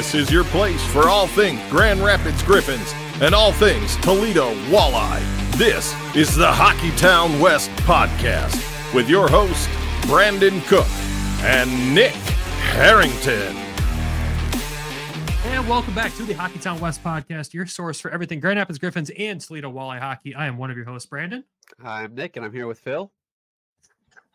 This is your place for all things Grand Rapids Griffins and all things Toledo Walleye. This is the Hockeytown West Podcast with your host, Brandon Cook and Nick Harrington. And welcome back to the Hockeytown West Podcast, your source for everything Grand Rapids Griffins and Toledo Walleye hockey. I am one of your hosts, Brandon. I'm Nick, and I'm here with Phil.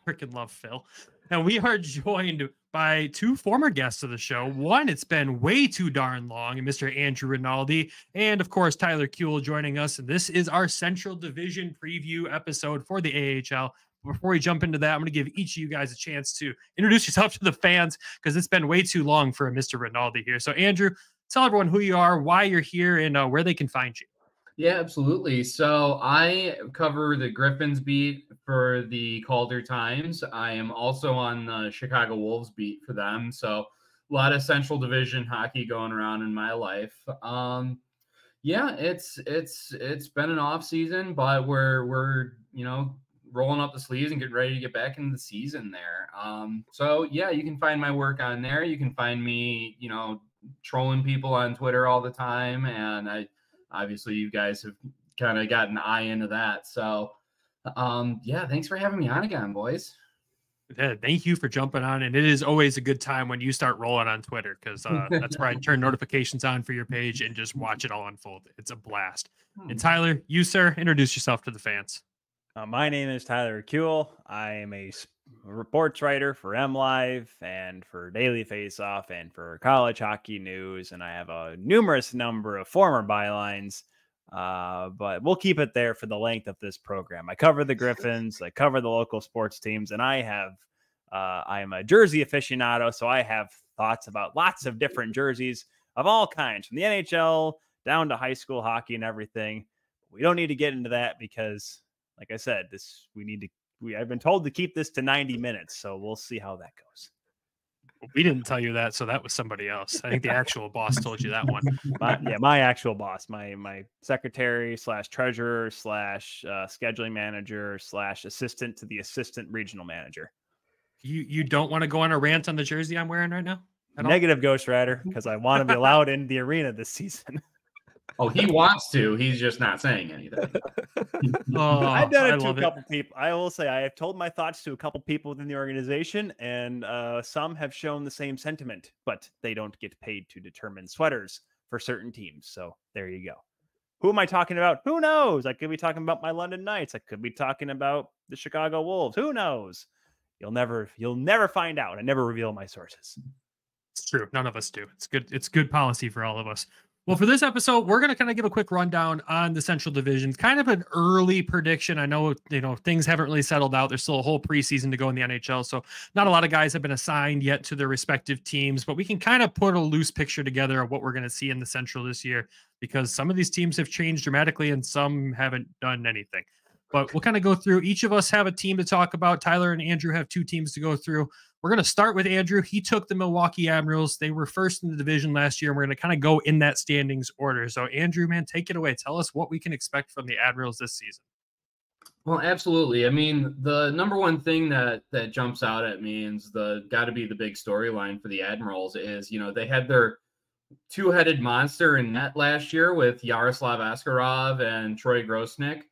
Freaking love Phil. And we are joined by two former guests of the show. One, it's been way too darn long, and Mr. Andrew Rinaldi, and of course, Tyler Kuehl joining us. And this is our Central Division preview episode for the AHL. Before we jump into that, I'm going to give each of you guys a chance to introduce yourself to the fans because it's been way too long for Mr. Rinaldi here. So, Andrew, tell everyone who you are, why you're here, and where they can find you. Yeah, absolutely. So I cover the Griffins beat for the Calder Times. I am also on the Chicago Wolves beat for them. So a lot of Central Division hockey going around in my life. Yeah, it's been an off season, but we're rolling up the sleeves and getting ready to get back into the season there. So yeah, you can find my work on there. You can find me, trolling people on Twitter all the time, and obviously you guys have kind of got an eye into that. So yeah, thanks for having me on again, boys. Yeah, thank you for jumping on. And it is always a good time when you start rolling on Twitter because that's where I turn notifications on for your page and just watch it all unfold. It's a blast. And Tyler, you, sir, introduce yourself to the fans. My name is Tyler Kuehl. I am a reports writer for MLive and for Daily Faceoff and for College Hockey News, and I have a numerous number of former bylines, but we'll keep it there for the length of this program. I cover the Griffins, I cover the local sports teams, and I am a jersey aficionado, so I have thoughts about lots of different jerseys of all kinds, from the NHL down to high school hockey and everything. We don't need to get into that because, like I said, I've been told to keep this to 90 minutes, so we'll see how that goes. We didn't tell you that, so that was somebody else. I think the actual boss told you that one. My actual boss, my secretary / treasurer / scheduling manager / assistant to the assistant regional manager. You don't want to go on a rant on the jersey I'm wearing right now? Negative, Ghost Rider, because I want to be allowed in the arena this season. Oh, he wants to. He's just not saying anything. I've done it to a couple people. I will say I have told my thoughts to a couple people within the organization, and some have shown the same sentiment, but they don't get paid to determine sweaters for certain teams. So there you go. Who am I talking about? Who knows? I could be talking about my London Knights. I could be talking about the Chicago Wolves. Who knows? You'll never find out. I never reveal my sources. It's true. None of us do. It's good. It's good policy for all of us. Well, for this episode, we're going to kind of give a quick rundown on the Central Division. Kind of an early prediction. I know, things haven't really settled out. There's still a whole preseason to go in the NHL, so not a lot of guys have been assigned yet to their respective teams, but we can kind of put a loose picture together of what we're going to see in the Central this year because some of these teams have changed dramatically and some haven't done anything. But we'll kind of go through. Each of us have a team to talk about. Tyler and Andrew have two teams to go through. We're going to start with Andrew. He took the Milwaukee Admirals. They were first in the division last year, and we're going to kind of go in that standings order. So, Andrew, man, take it away. Tell us what we can expect from the Admirals this season. Well, absolutely. I mean, the number one thing that jumps out at me is got to be the big storyline for the Admirals is, they had their two-headed monster in net last year with Yaroslav Askarov and Troy Grosnick.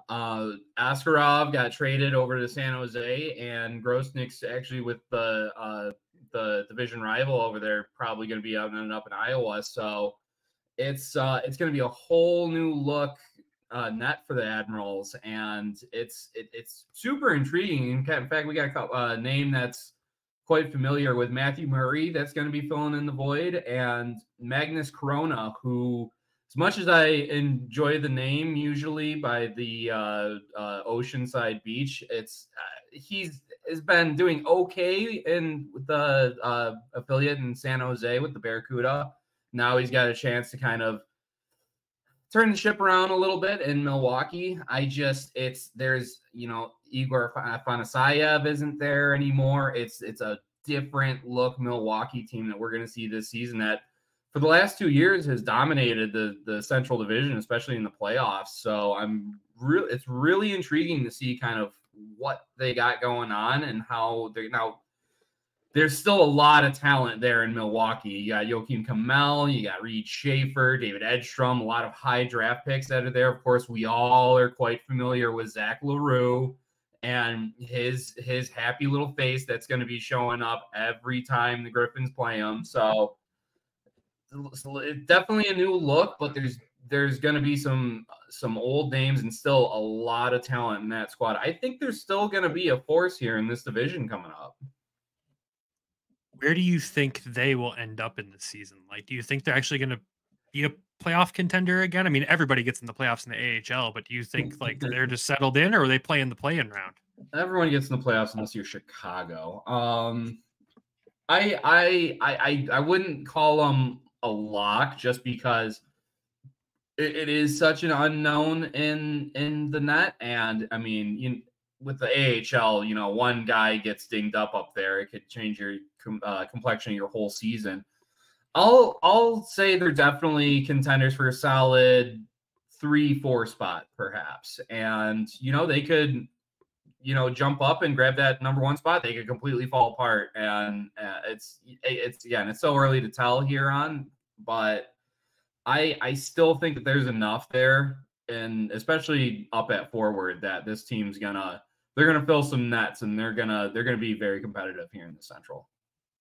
Askarov got traded over to San Jose, and Grosnick's actually with the division rival over there, probably going to be up in Iowa. So it's going to be a whole new look net for the Admirals, and it's super intriguing. In fact, we got a name that's quite familiar with Matthew Murray that's going to be filling in the void, and Magnus Corona, who, as much as I enjoy the name usually by the Oceanside Beach, he's been doing okay in the affiliate in San Jose with the Barracuda. Now he's got a chance to kind of turn the ship around a little bit in Milwaukee. There's Igor Afanasayev isn't there anymore. It's a different look Milwaukee team that we're going to see this season that for the last 2 years has dominated the Central Division, especially in the playoffs. So it's really intriguing to see kind of what they got going on and how there's still a lot of talent there in Milwaukee. You got Joachim Kamel, you got Reed Schaefer, David Edstrom, a lot of high draft picks that are there. Of course, we all are quite familiar with Zach LaRue and his happy little face that's going to be showing up every time the Griffins play him. So it's definitely a new look, but there's going to be some old names and still a lot of talent in that squad. I think there's still going to be a force here in this division coming up. Where do you think they will end up in the season? Like, do you think they're actually going to be a playoff contender again? I mean, everybody gets in the playoffs in the AHL, but do you think like they're just settled in, or are they playing the play-in round? Everyone gets in the playoffs unless you're Chicago. I wouldn't call them a lock just because it is such an unknown in the net. And I mean, with the AHL, one guy gets dinged up there, it could change your complexion of your whole season. I'll say they're definitely contenders for a solid 3-4 spot, perhaps. And they could jump up and grab that number 1 spot. They could completely fall apart, and it's so early to tell here on, but I still think that there's enough there, and especially up at forward, that this team's they're gonna fill some nets, and they're gonna be very competitive here in the Central.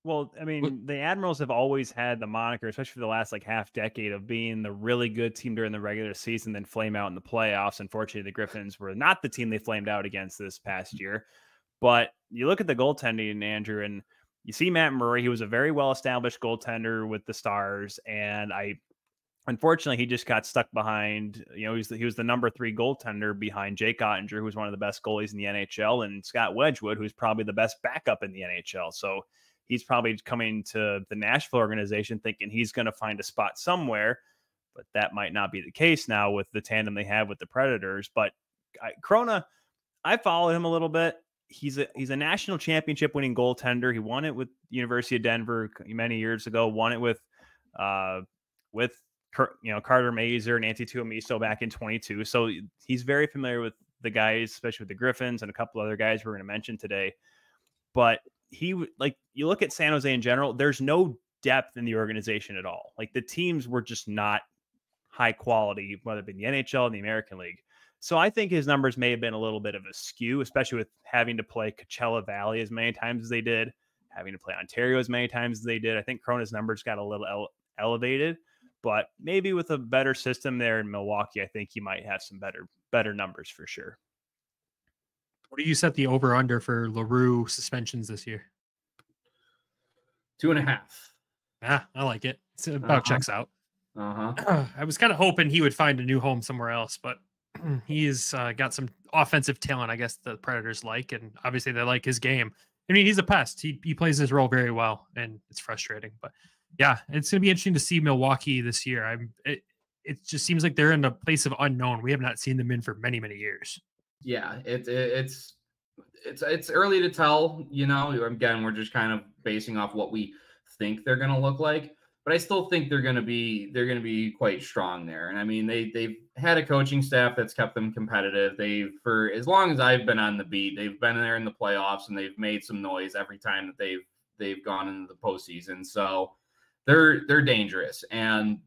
Well, I mean, the Admirals have always had the moniker, especially for the last half decade, of being the really good team during the regular season, then flame out in the playoffs. Unfortunately, the Griffins were not the team they flamed out against this past year. But you look at the goaltending, Andrew, and you see Matt Murray. He was a very well-established goaltender with the Stars, and unfortunately, he just got stuck behind. He was the number 3 goaltender behind Jake Ottinger, who's one of the best goalies in the NHL, and Scott Wedgwood, who's probably the best backup in the NHL. So he's probably coming to the Nashville organization thinking he's going to find a spot somewhere, but that might not be the case now with the tandem they have with the Predators. But Krona, I followed him a little bit. He's a national championship winning goaltender. He won it with University of Denver many years ago. Won it with Carter Mazer and Nancy Tuomisto back in 22. So he's very familiar with the guys, especially with the Griffins and a couple other guys we're going to mention today. But you look at San Jose in general, there's no depth in the organization at all. The teams were just not high quality, whether it be in the NHL and the American League. So I think his numbers may have been a little bit of a skew, especially with having to play Coachella Valley as many times as they did, having to play Ontario as many times as they did. I think Krona's numbers got a little elevated, but maybe with a better system there in Milwaukee, I think he might have some better numbers for sure. What do you set the over-under for LaRue suspensions this year? 2.5. Ah, I like it. It's about checks out. I was kind of hoping he would find a new home somewhere else, but he's got some offensive talent, I guess the Predators like, and obviously they like his game. I mean, he's a pest. He plays his role very well, and it's frustrating. But yeah, it's going to be interesting to see Milwaukee this year. It just seems like they're in a place of unknown. We have not seen them in for many, many years. Yeah, it's early to tell. Again, we're just kind of basing off what we think they're going to look like. But I still think they're going to be quite strong there. And I mean, they've had a coaching staff that's kept them competitive. For as long as I've been on the beat, they've been there in the playoffs, and they've made some noise every time that they've gone into the postseason. So they're dangerous, and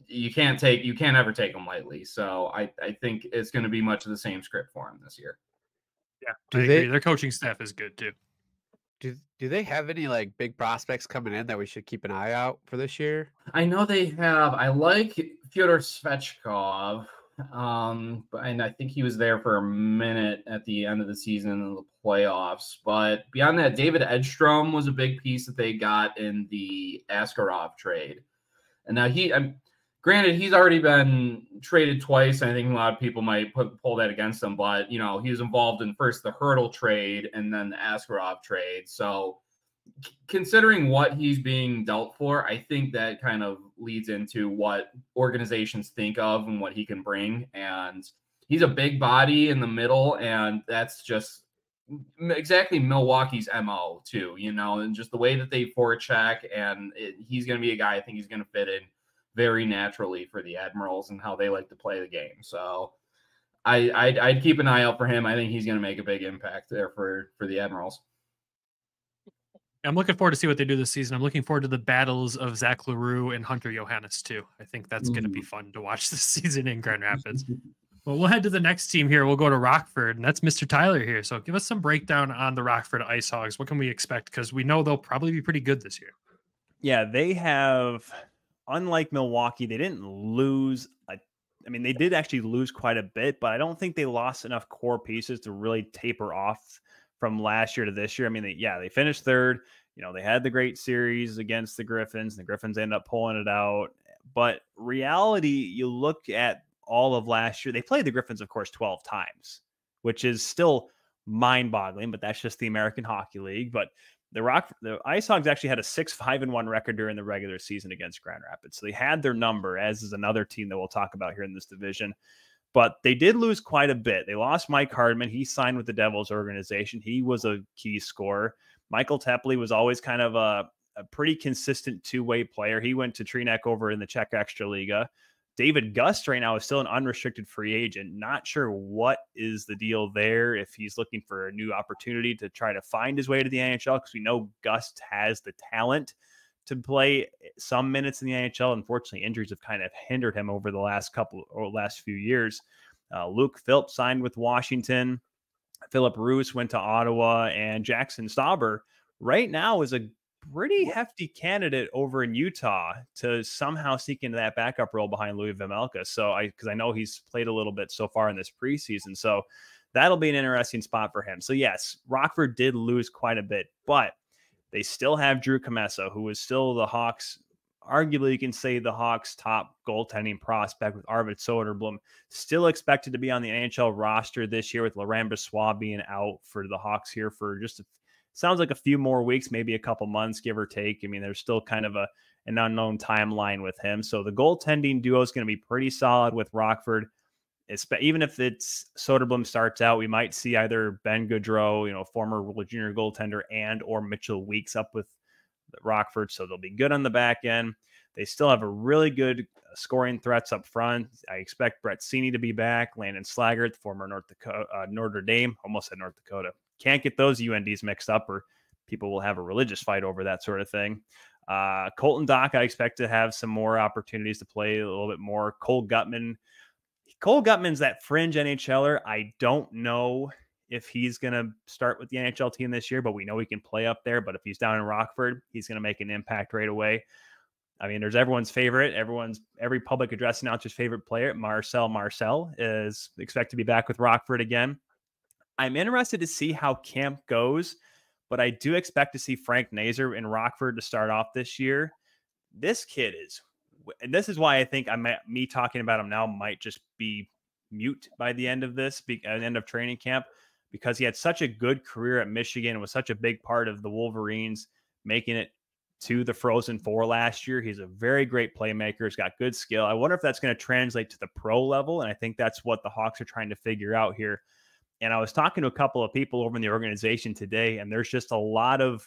you can't ever take them lightly. So I think it's going to be much of the same script for them this year. Yeah, I agree. Their coaching staff is good too. Do they have any big prospects coming in that we should keep an eye out for this year? I know they have. I like Fyodor Svechkov, and I think he was there for a minute at the end of the season in the playoffs. But beyond that, David Edstrom was a big piece that they got in the Askarov trade. And now granted, he's already been traded twice. I think a lot of people might pull that against him, but he was involved in first the Hurdle trade and then the Askarov trade. So considering what he's being dealt for, I think that kind of leads into what organizations think of and what he can bring. And he's a big body in the middle, and that's just exactly Milwaukee's MO too, and just the way that they forecheck, and he's going to be a guy I think he's going to fit in very naturally for the Admirals and how they like to play the game. So I'd keep an eye out for him. I think he's going to make a big impact there for the Admirals. I'm looking forward to see what they do this season. I'm looking forward to the battles of Zach LaRue and Hunter Johannes too. I think that's going to be fun to watch this season in Grand Rapids. Well, we'll head to the next team here. We'll go to Rockford, and that's Mr. Tyler here. So give us some breakdown on the Rockford Ice Hogs. What can we expect? Because we know they'll probably be pretty good this year. Yeah, they have, unlike Milwaukee, they didn't lose. They did actually lose quite a bit, but I don't think they lost enough core pieces to really taper off from last year to this year. They finished third. They had the great series against the Griffins. The Griffins ended up pulling it out. But reality, you look at all of last year, they played the Griffins, of course, 12 times, which is still mind-boggling, but that's just the American Hockey League. But the Ice Hogs actually had a 6-5-1 record during the regular season against Grand Rapids. So they had their number, as is another team that we'll talk about here in this division. But they did lose quite a bit. They lost Mike Hardman. He signed with the Devils organization. He was a key scorer. Michael Tepley was always kind of a pretty consistent two-way player. He went to Trinek over in the Czech Extraliga. David Gust right now is still an unrestricted free agent. Not sure what is the deal there, if he's looking for a new opportunity to try to find his way to the NHL, because we know Gust has the talent to play some minutes in the NHL. Unfortunately, injuries have kind of hindered him over the last few years. Luke Phillips signed with Washington. Philip Roos went to Ottawa, and Jackson Stauber right now is a pretty hefty candidate over in Utah to somehow sneak into that backup role behind Louis Vmelka. So because I know he's played a little bit so far in this preseason. So that'll be an interesting spot for him. So yes, Rockford did lose quite a bit, but they still have Drew Commesso, who is still the Hawks. Arguably, you can say the Hawks' top goaltending prospect, with Arvid Soderblom still expected to be on the NHL roster this year, with Laurent Brossoit being out for the Hawks here for sounds like a few more weeks, maybe a couple months, give or take. There's still kind of an unknown timeline with him. So the goaltending duo is going to be pretty solid with Rockford. Even if it's Soderblom starts out, we might see either Ben Gaudreau, former World Junior goaltender, and or Mitchell Weeks up with Rockford. So they'll be good on the back end. They still have a really good scoring threats up front. I expect Brett Seney to be back. Landon Slaggert, the former Notre Dame, almost said North Dakota. Can't get those UNDs mixed up, or people will have a religious fight over that sort of thing. Colton Dock, I expect to have some more opportunities to play a little bit more. Cole Gutman's that fringe NHLer. I don't know if he's going to start with the NHL team this year, but we know he can play up there. But if he's down in Rockford, he's going to make an impact right away. There's everyone's favorite, every public address announcer's favorite player. Marcel is expected to be back with Rockford again. I'm interested to see how camp goes, but I do expect to see Frank Nazer in Rockford to start off this year. This kid and this is why I think me talking about him now might just be mute by the end of end of training camp, because he had such a good career at Michigan and was such a big part of the Wolverines making it to the Frozen Four last year. He's a very great playmaker. He's got good skill. I wonder if that's going to translate to the pro level, and I think that's what the Hawks are trying to figure out here. And I was talking to a couple of people over in the organization today, and there's just a lot of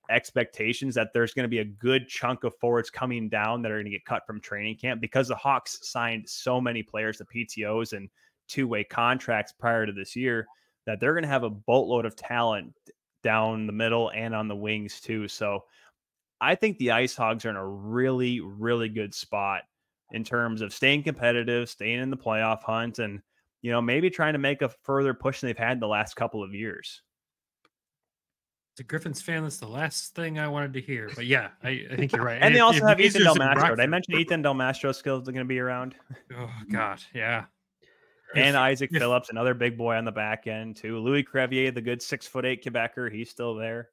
expectations that there's going to be a good chunk of forwards coming down that are going to get cut from training camp, because the Hawks signed so many players to PTOs and two-way contracts prior to this year that they're going to have a boatload of talent down the middle and on the wings too. So I think the Ice Hogs are in a really, really good spot in terms of staying competitive, staying in the playoff hunt, and maybe trying to make a further push than they've had the last couple of years. The Griffins fan, that's the last thing I wanted to hear. But yeah, I think you're right. And they also have Ethan Del Mastro. Did I mention Ethan Del Mastro's skills are going to be around? Oh, God, yeah. And Isaac Phillips, another big boy on the back end, too. Louis Crevier, the good 6'8" Quebecer, he's still there.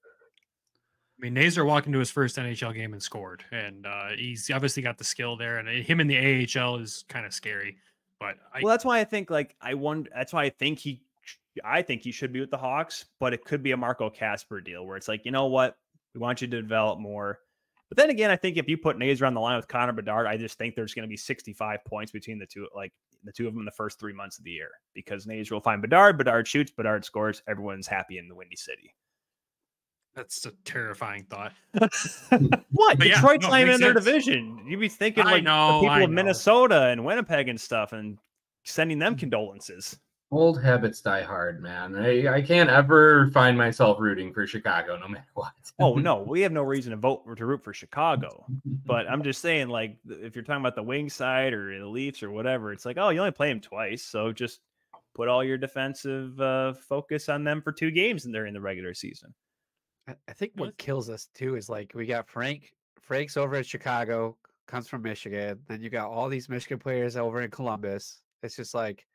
Nazer walked into his first NHL game and scored. And he's obviously got the skill there. And him in the AHL is kind of scary. But that's why I think I think he should be with the Hawks, but it could be a Marco Casper deal where it's like, you know what, we want you to develop more. But then again, I think if you put Nazer on the line with Connor Bedard, I just think there's going to be 65 points between the two of them in the first 3 months of the year, because Nazer will find Bedard shoots, Bedard scores, everyone's happy in the Windy City. That's a terrifying thought. What? Detroit's not even in their division. You'd be thinking the people of Minnesota and Winnipeg and stuff and sending them condolences. Old habits die hard, man. I can't ever find myself rooting for Chicago, no matter what. Oh no, we have no reason to root for Chicago. But I'm just saying, like, if you're talking about the wing side or the Leafs or whatever, it's like, oh, you only play them twice, so just put all your defensive focus on them for 2 games and they're in the regular season. I think what kills us too is like we got Frank's over at Chicago, comes from Michigan. Then you got all these Michigan players over in Columbus. It's just like,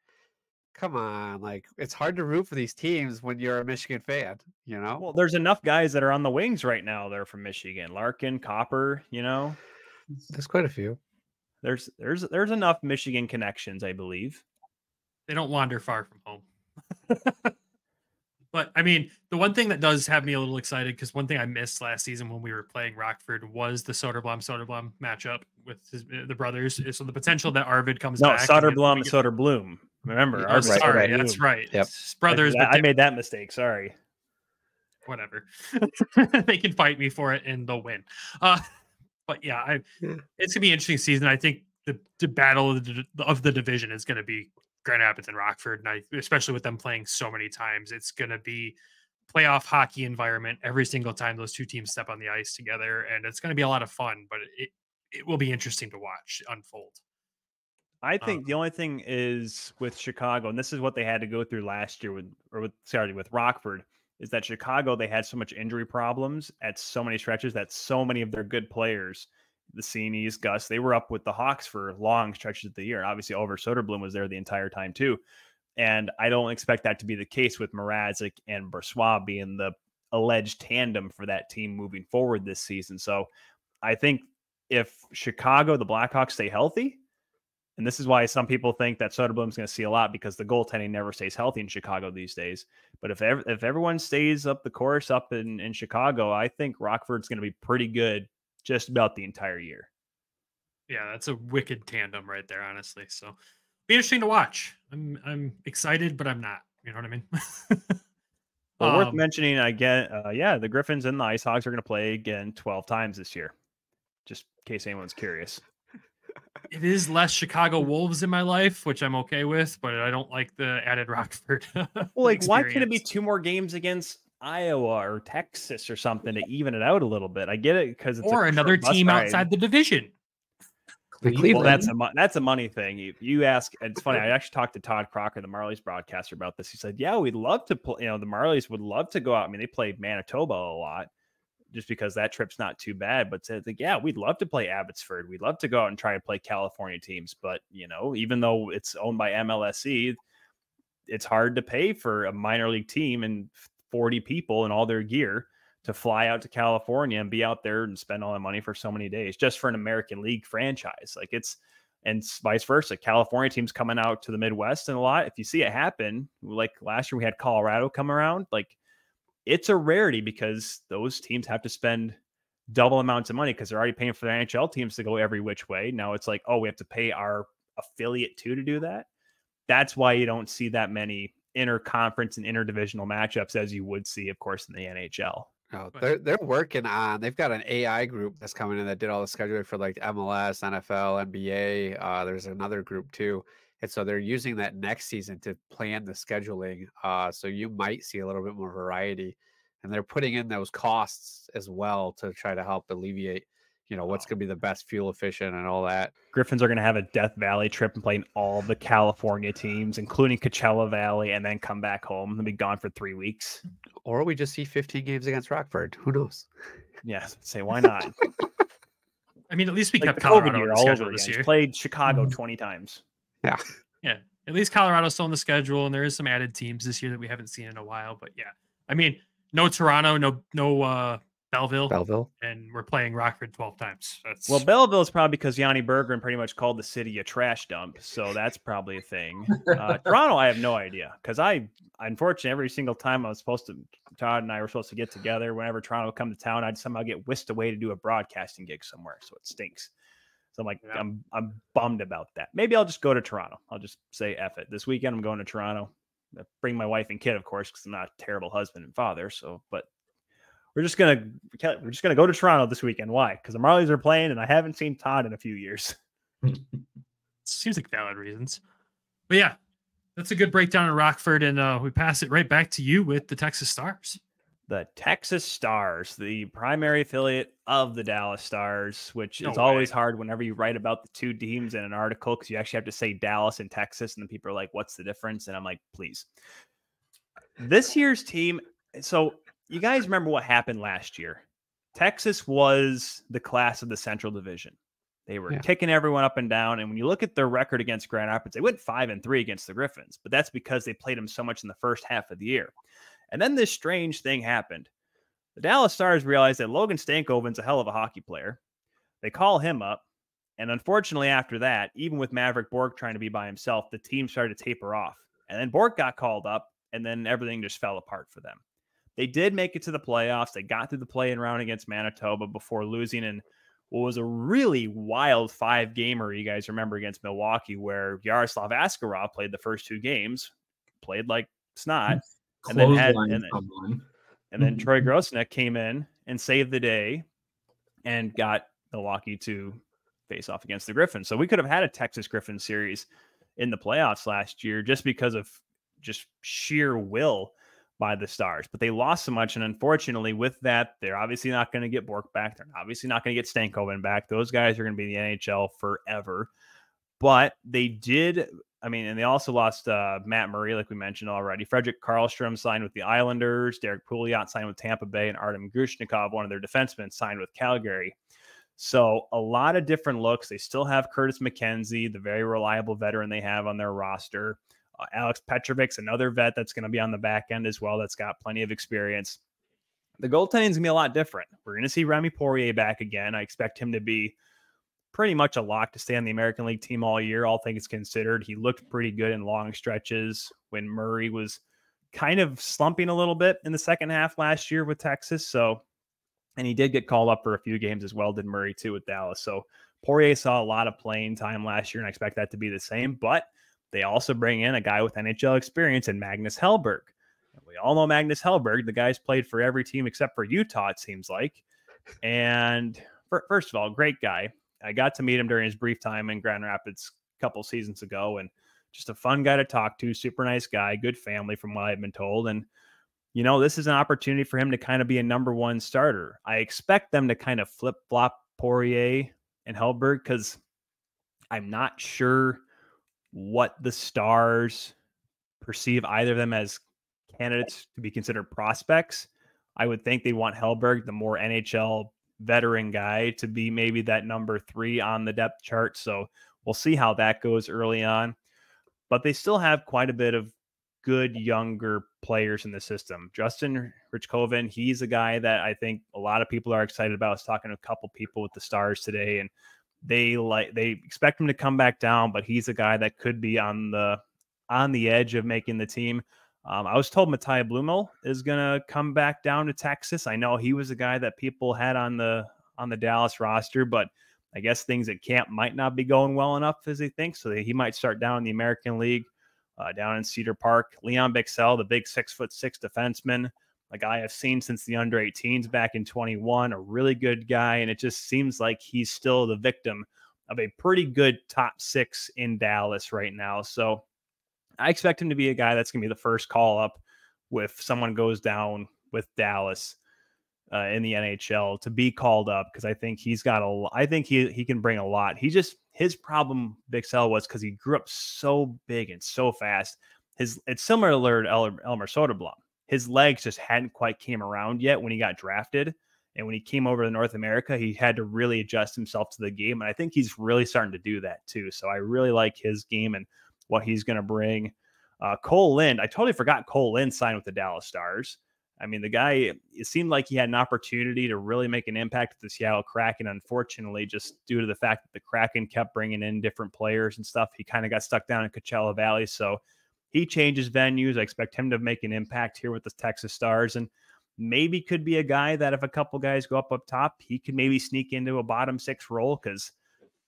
come on, like it's hard to root for these teams when you're a Michigan fan, you know? Well, there's enough guys that are on the wings right now. They're from Michigan, Larkin, Copper. There's quite a few. There's enough Michigan connections, I believe. They don't wander far from home. But I mean, the one thing that does have me a little excited, because one thing I missed last season when we were playing Rockford was the Soderblom matchup with the brothers. So the potential that Arvid comes back. No, Soderblom. Remember, Arvid, sorry, that's right. Yep. It's brothers. I made that mistake. Sorry. Whatever. They can fight me for it and they'll win. But yeah, it's gonna be an interesting season. I think the battle of the division is gonna be Grand Rapids and Rockford, and especially with them playing so many times, it's going to be playoff hockey environment every single time those two teams step on the ice together, and it's going to be a lot of fun. But it will be interesting to watch unfold. I think the only thing is with Chicago, and this is what they had to go through last year with Rockford, is that Chicago, they had so much injury problems at so many stretches that so many of their good players, the Senies, Gus, they were up with the Hawks for long stretches of the year. And obviously, Oliver Soderblom was there the entire time too. And I don't expect that to be the case with Mrazek and Brossoit being the alleged tandem for that team moving forward this season. So I think if Chicago, the Blackhawks, stay healthy, and this is why some people think that Soderblom's going to see a lot because the goaltending never stays healthy in Chicago these days. But if everyone stays up the course up in Chicago, I think Rockford's going to be pretty good just about the entire year. Yeah, that's a wicked tandem right there, honestly. So be interesting to watch. I'm excited, but I'm not. You know what I mean? Well, worth mentioning again, the Griffins and the Ice Hogs are going to play again 12 times this year, just in case anyone's curious. It is less Chicago Wolves in my life, which I'm okay with, but I don't like the added Rockford. Well, like, why can't it be 2 more games against Iowa or Texas or something to even it out a little bit? I get it because it's another team outside the division. Well, that's a money thing. You ask, it's funny. I actually talked to Todd Crocker, the Marlies broadcaster, about this. He said, "Yeah, we'd love to play. The Marlies would love to go out. I mean, they played Manitoba a lot, just because that trip's not too bad. But said, yeah, we'd love to play Abbotsford. We'd love to go out and try to play California teams. But even though it's owned by MLSE, it's hard to pay for a minor league team and 40 people and all their gear to fly out to California and be out there and spend all that money for so many days just for an American League franchise. And vice versa. California teams coming out to the Midwest and a lot. If you see it happen, like last year we had Colorado come around, like it's a rarity because those teams have to spend double amounts of money because they're already paying for the NHL teams to go every which way. Now it's like, oh, we have to pay our affiliate too to do that. That's why you don't see that many interconference and interdivisional matchups as you would see, of course, in the NHL. No, they're working on. They've got an AI group that's coming in that did all the scheduling for like MLS, NFL, NBA. There's another group too, and so they're using that next season to plan the scheduling. So you might see a little bit more variety, and they're putting in those costs as well to try to help alleviate, what's going to be the best fuel efficient and all that. Griffins are going to have a Death Valley trip and playing all the California teams, including Coachella Valley, and then come back home and be gone for 3 weeks. Or we just see 15 games against Rockford. Who knows? Yeah, say why not? I mean, at least we like kept Colorado on the schedule this year. Played Chicago 20 times. Yeah. Yeah. At least Colorado's still on the schedule, and there is some added teams this year that we haven't seen in a while. But yeah, I mean, no Toronto, no Belleville, and we're playing Rockford 12 times. Well, Belleville is probably because Yanni Berggren pretty much called the city a trash dump, so that's probably a thing. Toronto, I have no idea because unfortunately, every single time Todd and I were supposed to get together, whenever Toronto would come to town, I'd somehow get whisked away to do a broadcasting gig somewhere, so it stinks. So I'm like, yeah. I'm bummed about that. Maybe I'll just go to Toronto. I'll just say F it. This weekend, I'm going to Toronto. Bring my wife and kid, of course, because I'm not a terrible husband and father. But we're just gonna go to Toronto this weekend. Why? Because the Marlies are playing, and I haven't seen Todd in a few years. Seems like valid reasons. But yeah, That's a good breakdown of Rockford, and we pass it right back to you with the Texas Stars. The Texas Stars, the primary affiliate of the Dallas Stars, which No is always way. hard whenever you write about the two teams in an article, because you actually have to say Dallas and Texas, and then people are like, what's the difference? And I'm like, please. This year's team, so you guys remember what happened last year. Texas was the class of the Central Division. They were kicking everyone up and down, and when you look at their record against Grand Rapids, they went 5-3 against the Griffins, but that's because they played them so much in the first half of the year. And then this strange thing happened. The Dallas Stars realized that Logan Stankoven's a hell of a hockey player. They call him up. And unfortunately, after that, even with Maverick Bourque trying to be by himself, the team started to taper off. And then Bourque got called up, and then everything just fell apart for them. They did make it to the playoffs. They got through the play-in round against Manitoba before losing in what was a really wild 5-gamer, you guys remember, against Milwaukee, where Yaroslav Askarov played the first 2 games, played like snot. And then Troy Grosnick came in and saved the day and got Milwaukee to face off against the Griffins. So we could have had a Texas Griffins series in the playoffs last year just because of just sheer will by the Stars. But they lost so much, and unfortunately with that, they're obviously not going to get Bourque back. They're obviously not going to get Stankoven back. Those guys are going to be in the NHL forever. But they did... and they also lost Matt Murray, like we mentioned already. Frederick Karlstrom signed with the Islanders. Derek Pouliot signed with Tampa Bay. And Artem Grushnikov, one of their defensemen, signed with Calgary. So a lot of different looks. They still have Curtis McKenzie, the very reliable veteran they have on their roster. Alex Petrovic's another vet that's going to be on the back end as well. That's got plenty of experience. The goaltending is going to be a lot different. We're going to see Remy Poirier back again. I expect him to be pretty much a lock to stay on the American League team all year, all things considered. He looked pretty good in long stretches when Murray was kind of slumping a little bit in the second half last year with Texas. And he did get called up for a few games as well, did Murray too with Dallas. So Poirier saw a lot of playing time last year, and I expect that to be the same. But they also bring in a guy with NHL experience in Magnus Hellberg. We all know Magnus Hellberg. The guy's played for every team except for Utah, it seems like. And first of all, great guy. I got to meet him during his brief time in Grand Rapids a couple seasons ago, and just a fun guy to talk to, super nice guy, good family from what I've been told. And, this is an opportunity for him to kind of be a number one starter. I expect them to kind of flip-flop Poirier and Hellberg because I'm not sure what the Stars perceive either of them as candidates to be considered prospects. I would think they want Hellberg, the more NHL veteran guy, to be maybe that number 3 on the depth chart. So we'll see how that goes early on. But they still have quite a bit of good younger players in the system. Justin Richkoven, he's a guy that I think a lot of people are excited about. I was talking to a couple people with the Stars today, and they expect him to come back down, but he's a guy that could be on the edge of making the team. I was told Mattia Blumel is going to come back down to Texas. I know he was a guy that people had on the Dallas roster, but I guess things at camp might not be going well enough as they think. So he might start down in the American League, down in Cedar Park. Leon Bixell, the big 6'6" defenseman, a guy I've seen since the under 18s back in 21, a really good guy. And it just seems like he's still the victim of a pretty good top 6 in Dallas right now. So I expect him to be a guy that's going to be the first call up if someone goes down with Dallas in the NHL, to be called up, because I think he's got I think he can bring a lot. His problem, Bixell, was because he grew up so big and so fast. It's similar to Elmer Soderblom. His legs just hadn't quite came around yet when he got drafted. And when he came over to North America, he had to really adjust himself to the game. And I think he's really starting to do that too. So I really like his game and what he's going to bring. Cole Lind, I totally forgot Cole Lind signed with the Dallas Stars. I mean, the guy, it seemed like he had an opportunity to really make an impact with the Seattle Kraken. Unfortunately, just due to the fact that the Kraken kept bringing in different players and stuff, he kind of got stuck down in Coachella Valley. So he changes venues. I expect him to make an impact here with the Texas Stars, and maybe could be a guy that if a couple guys go up top, he could maybe sneak into a bottom 6 role. Because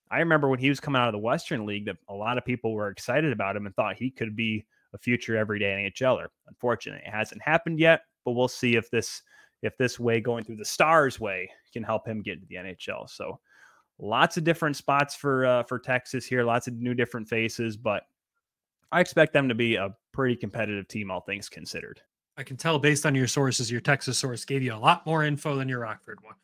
I remember when he was coming out of the Western League, that a lot of people were excited about him and thought he could be a future everyday NHLer. Unfortunately, it hasn't happened yet, but we'll see if this way, going through the Stars way, can help him get into the NHL. So lots of different spots for Texas here, lots of new different faces, but I expect them to be a pretty competitive team, all things considered. I can tell based on your sources, your Texas source gave you a lot more info than your Rockford one.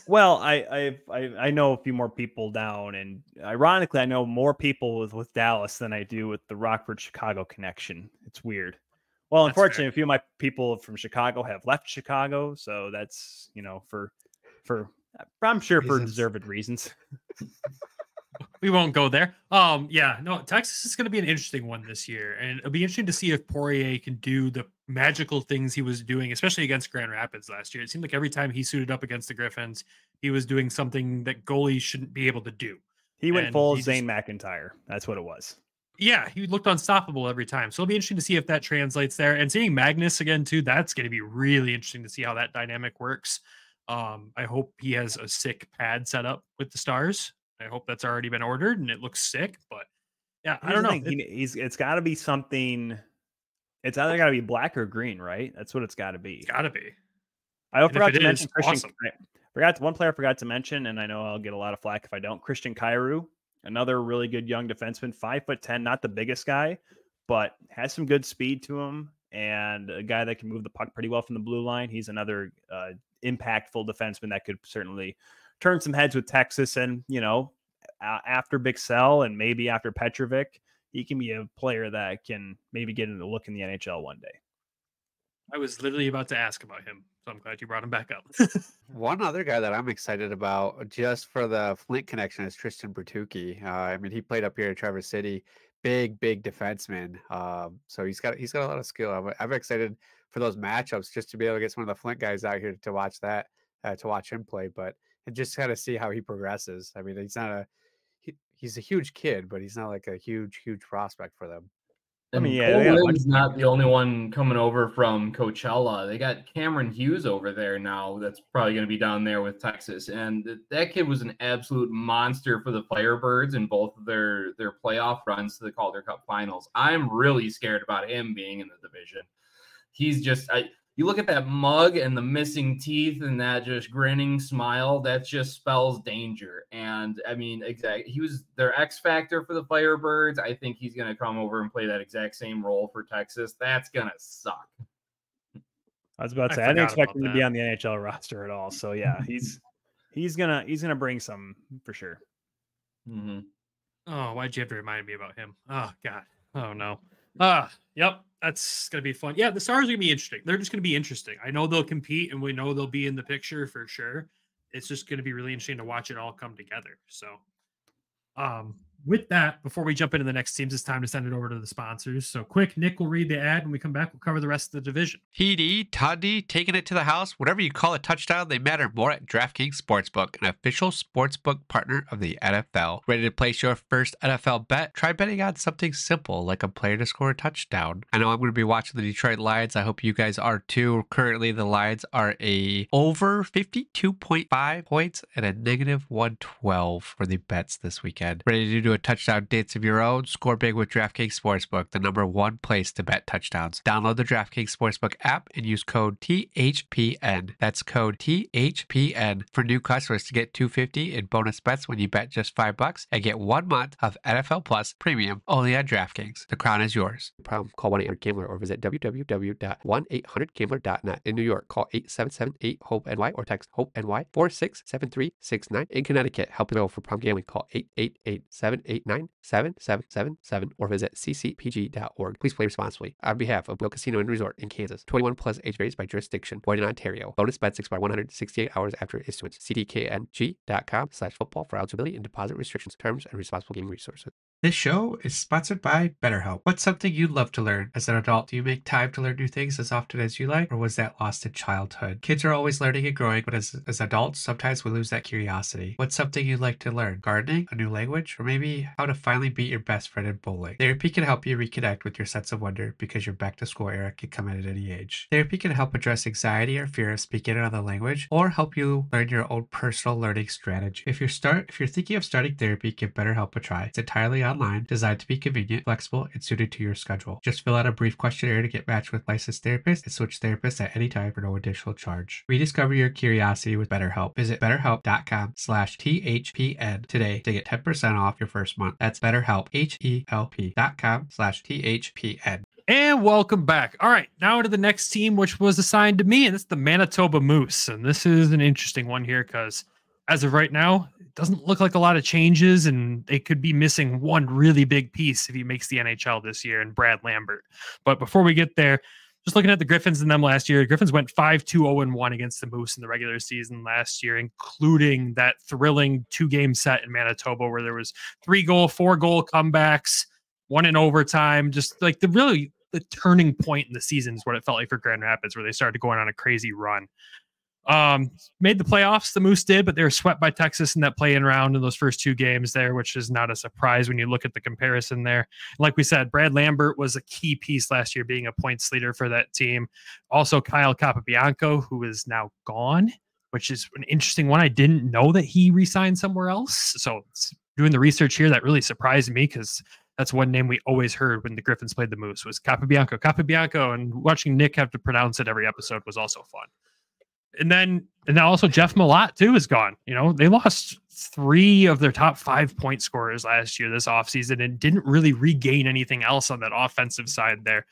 Well, I know a few more people down, and ironically, I know more people with Dallas than I do with the Rockford Chicago connection. It's weird. Well, That's unfortunately, fair. a few of my people from Chicago have left Chicago, so that's for I'm sure for Reasons. deserved reasons. We won't go there. Yeah, no, Texas is going to be an interesting one this year, and it'll be interesting to see if Poirier can do the magical things he was doing, especially against Grand Rapids last year. It seemed like every time he suited up against the Griffins, he was doing something that goalies shouldn't be able to do. He went And full he Zane McIntyre. That's what it was. Yeah, he looked unstoppable every time. So it'll be interesting to see if that translates there. And seeing Magnus again too, that's going to be really interesting to see how that dynamic works. I hope he has a sick pad set up with the Stars. I hope that's already been ordered and it looks sick. But yeah, I don't know. It's got to be something. It's either got to be black or green, right? That's what it's got to be. It's got to be. I forgot to mention Christian. Awesome. One player I forgot to mention, and I know I'll get a lot of flack if I don't. Christian Kyrou, another really good young defenseman, 5'10", not the biggest guy, but has some good speed to him, and a guy that can move the puck pretty well from the blue line. He's another impactful defenseman that could certainly turn some heads with Texas. And after Bixell and maybe after Petrovic, he can be a player that can maybe get a look in the NHL one day. I was literally about to ask about him, so I'm glad you brought him back up. One other guy that I'm excited about, just for the Flint connection, is Tristan Bertucci. I mean, he played up here at Traverse City, big defenseman. So he's got a lot of skill. I'm excited for those matchups, just to be able to get some of the Flint guys out here to watch that, to watch him play. But and just kind of see how he progresses. I mean, he's a huge kid, but he's not like a huge prospect for them. And I mean, Cole Lynn's not the only one coming over from Coachella. They got Cameron Hughes over there now. That's probably going to be down there with Texas. And that kid was an absolute monster for the Firebirds in both of their playoff runs to the Calder Cup finals. I'm really scared about him being in the division. He's just you look at that mug and the missing teeth and that just grinning smile, that just spells danger. And I mean, exactly, he was their X factor for the Firebirds. I think he's going to come over and play that exact same role for Texas. That's going to suck. I was about to say, I didn't expect him to be on the NHL roster at all. So yeah, he's gonna bring some for sure. Mm-hmm. Oh, why'd you have to remind me about him? Oh God. Oh no. Yep. That's going to be fun. Yeah, the Stars are going to be interesting. They're just going to be interesting. I know they'll compete and we know they'll be in the picture for sure. It's just going to be really interesting to watch it all come together. So, with that, before we jump into the next teams, it's time to send it over to the sponsors. So quick, Nick will read the ad. When we come back, we'll cover the rest of the division. TD, Toddy, taking it to the house, whatever you call a touchdown, they matter more at DraftKings Sportsbook, an official sportsbook partner of the NFL. Ready to place your first NFL bet? Try betting on something simple like a player to score a touchdown. I know I'm going to be watching the Detroit Lions. I hope you guys are too. Currently, the Lions are a over 52.5 points and a negative 112 for the bets this weekend. Ready to do a touchdown dance of your own? Score big with DraftKings Sportsbook, the #1 place to bet touchdowns. Download the DraftKings Sportsbook app and use code THPN. That's code THPN for new customers to get $250 in bonus bets when you bet just $5 and get 1 month of NFL Plus Premium only on DraftKings. The crown is yours. Problem? Call 1-800-GAMBLER or visit www.1800gambler.net. In New York, call 877-8-HOPE-NY or text HOPE-NY 467369. In Connecticut, help available for problem gambling. Call 888-789-7777 or visit ccpg.org. Please play responsibly. On behalf of Will Casino and Resort in Kansas, 21 plus, age varies by jurisdiction, void in Ontario. Bonus bets expire 168 hours after issuance. cdkng.com/football for eligibility and deposit restrictions, terms, and responsible gaming resources. This show is sponsored by BetterHelp. What's something you'd love to learn? As an adult, do you make time to learn new things as often as you like, or was that lost in childhood? Kids are always learning and growing, but as adults, sometimes we lose that curiosity. What's something you'd like to learn? Gardening, a new language, or maybe how to finally beat your best friend in bowling? Therapy can help you reconnect with your sense of wonder because your back-to-school era can come at any age. Therapy can help address anxiety or fear of speaking another language, or help you learn your own personal learning strategy. If you're thinking of starting therapy, give BetterHelp a try. It's entirely online, designed to be convenient, flexible, and suited to your schedule. Just fill out a brief questionnaire to get matched with licensed therapists and switch therapists at any time for no additional charge. Rediscover your curiosity with BetterHelp. Visit BetterHelp.com/THPN today to get 10% off your first month. That's BetterHelp, HELP.com/THPN. And welcome back. All right, now to the next team, which was assigned to me, and it's the Manitoba Moose. And this is an interesting one here because as of right now, it doesn't look like a lot of changes, and they could be missing one really big piece if he makes the NHL this year, and Brad Lambert. But before we get there, just looking at the Griffins and them last year, the Griffins went 5-2-0-1 against the Moose in the regular season last year, including that thrilling 2-game set in Manitoba where there was 3-goal, 4-goal comebacks, one in overtime, just like the turning point in the season is what it felt like for Grand Rapids, where they started going on a crazy run. Made the playoffs, the Moose did, but they were swept by Texas in that play-in round in those first 2 games there, which is not a surprise when you look at the comparison there. Like we said, Brad Lambert was a key piece last year, being a points leader for that team. Also, Kyle Capobianco, who is now gone, which is an interesting one. I didn't know that he re-signed somewhere else. So doing the research here, that really surprised me because that's one name we always heard when the Griffins played the Moose was Capobianco, and watching Nick have to pronounce it every episode was also fun. And then also Jeff Malott too is gone. You know, they lost 3 of their top 5 point scorers last year, this offseason, and didn't really regain anything else on that offensive side there.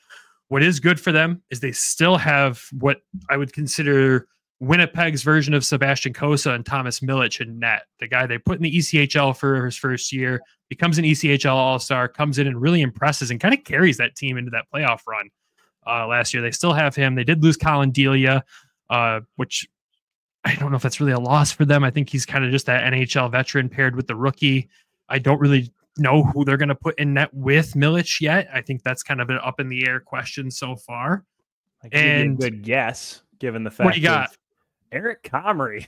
What is good for them is they still have what I would consider Winnipeg's version of Sebastian Cossa and Thomas Milic in net. The guy they put in the ECHL for his first year, becomes an ECHL All-Star, comes in and really impresses and kind of carries that team into that playoff run last year. They still have him. They did lose Colin Delia, which I don't know if that's really a loss for them. I think he's kind of just that NHL veteran paired with the rookie. I don't really know who they're going to put in net with Milic yet. I think that's kind of an up in the air question so far. And a good guess, given the fact what do you got? Eric Comrie.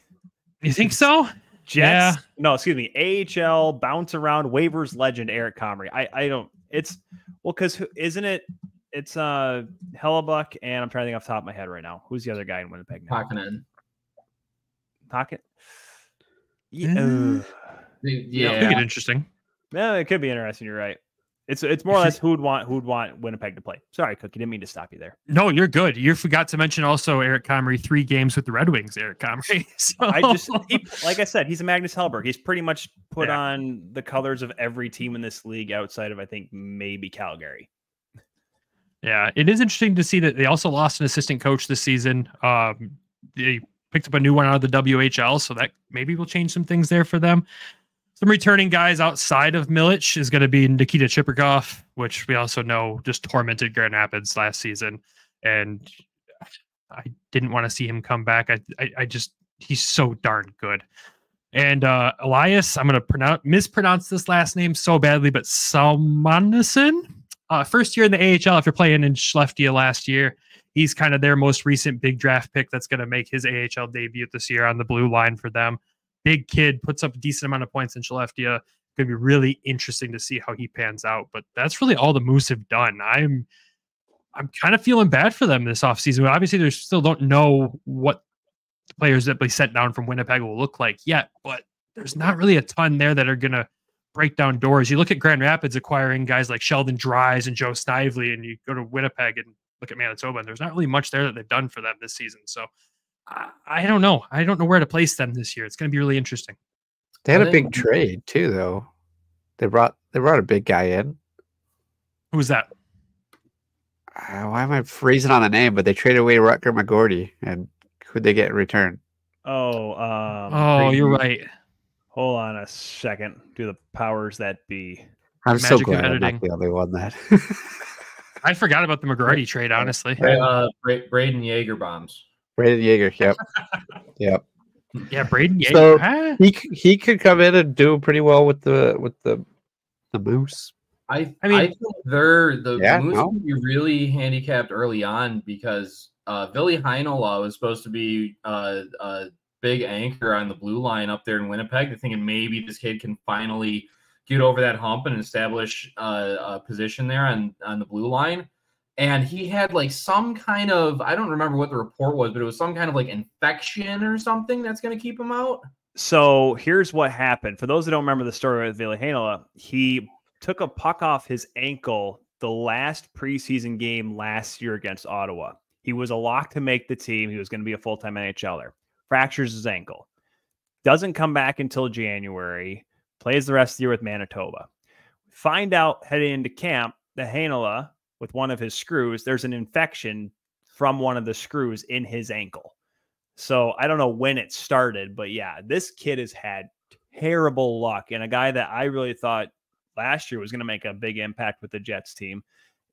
You think so? Jets? Yeah. No, excuse me. AHL bounce around waivers legend Eric Comrie. I don't. It's because isn't it? It's Hellebuck, and I'm trying to think off the top of my head right now. Who's the other guy in Winnipeg now? Pocket. Yeah. Yeah. Could get interesting. Yeah, it could be interesting. You're right. It's more or less who'd want Winnipeg to play. Sorry, Cookie, didn't mean to stop you there. No, you're good. You forgot to mention also Eric Comrie, 3 games with the Red Wings. Eric Comrie. So. Like I said, he's a Magnus Hellberg. He's pretty much put on the colors of every team in this league outside of I think maybe Calgary. Yeah, it is interesting to see that they also lost an assistant coach this season. They picked up a new one out of the WHL, so that maybe will change some things there for them. Some returning guys outside of Milic is going to be Nikita Chiprikov, which we also know just tormented Grand Rapids last season. And I didn't want to see him come back. He's so darn good. And Elias, I'm going to mispronounce this last name so badly, but Salmonison. First year in the AHL after playing in Skellefteå last year. He's kind of their most recent big draft pick that's going to make his AHL debut this year on the blue line for them. Big kid, puts up a decent amount of points in Skellefteå. Going to be really interesting to see how he pans out. But that's really all the Moose have done. I'm kind of feeling bad for them this offseason. Obviously, they still don't know what the players that they sent down from Winnipeg will look like yet. But there's not really a ton there that are going to break down doors. You look at Grand Rapids acquiring guys like Sheldon Dries and Joe Snively, and you go to Winnipeg and look at Manitoba, and there's not really much there that they've done for them this season. So I don't know. I don't know where to place them this year. It's going to be really interesting. They had a big trade too, though. They brought a big guy in. Who was that? Why am I freezing on the name? But they traded away Rutger McGordy, and who'd they get in return? You're right. Hold on a second. Do the powers that be? I'm so glad I'm not the only one that. I forgot about the McGrady trade, honestly. Braden Yeager bombs. Braden Yeager, yep. Yep. Yeah, Braden Yeager. So he could come in and do pretty well with the Moose. I think the Moose will be really handicapped early on because Ville Heinola was supposed to be a big anchor on the blue line up there in Winnipeg. They're thinking maybe this kid can finally get over that hump and establish a position there on the blue line. And he had like some kind of, I don't remember what the report was, but it was some kind of like infection or something that's going to keep him out. So here's what happened. For those that don't remember the story with Ville Heinola, he took a puck off his ankle the last preseason game last year against Ottawa. He was a lock to make the team. He was going to be a full-time NHLer. Fractures his ankle. Doesn't come back until January. Plays the rest of the year with Manitoba. Find out heading into camp that Heinola, with one of his screws, there's an infection from one of the screws in his ankle. So I don't know when it started, but yeah, this kid has had terrible luck, and a guy that I really thought last year was going to make a big impact with the Jets team.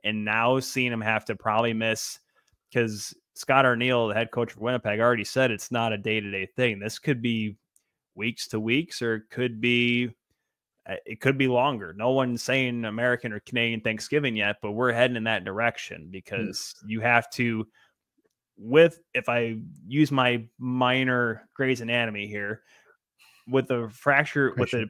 And now seeing him have to probably miss, because Scott Arneal, the head coach for Winnipeg, already said it's not a day-to-day thing. This could be weeks to weeks, or it could be longer. No one's saying American or Canadian Thanksgiving yet, but we're heading in that direction, because you have to, if I use my minor Grey's Anatomy here, with a fracture, with an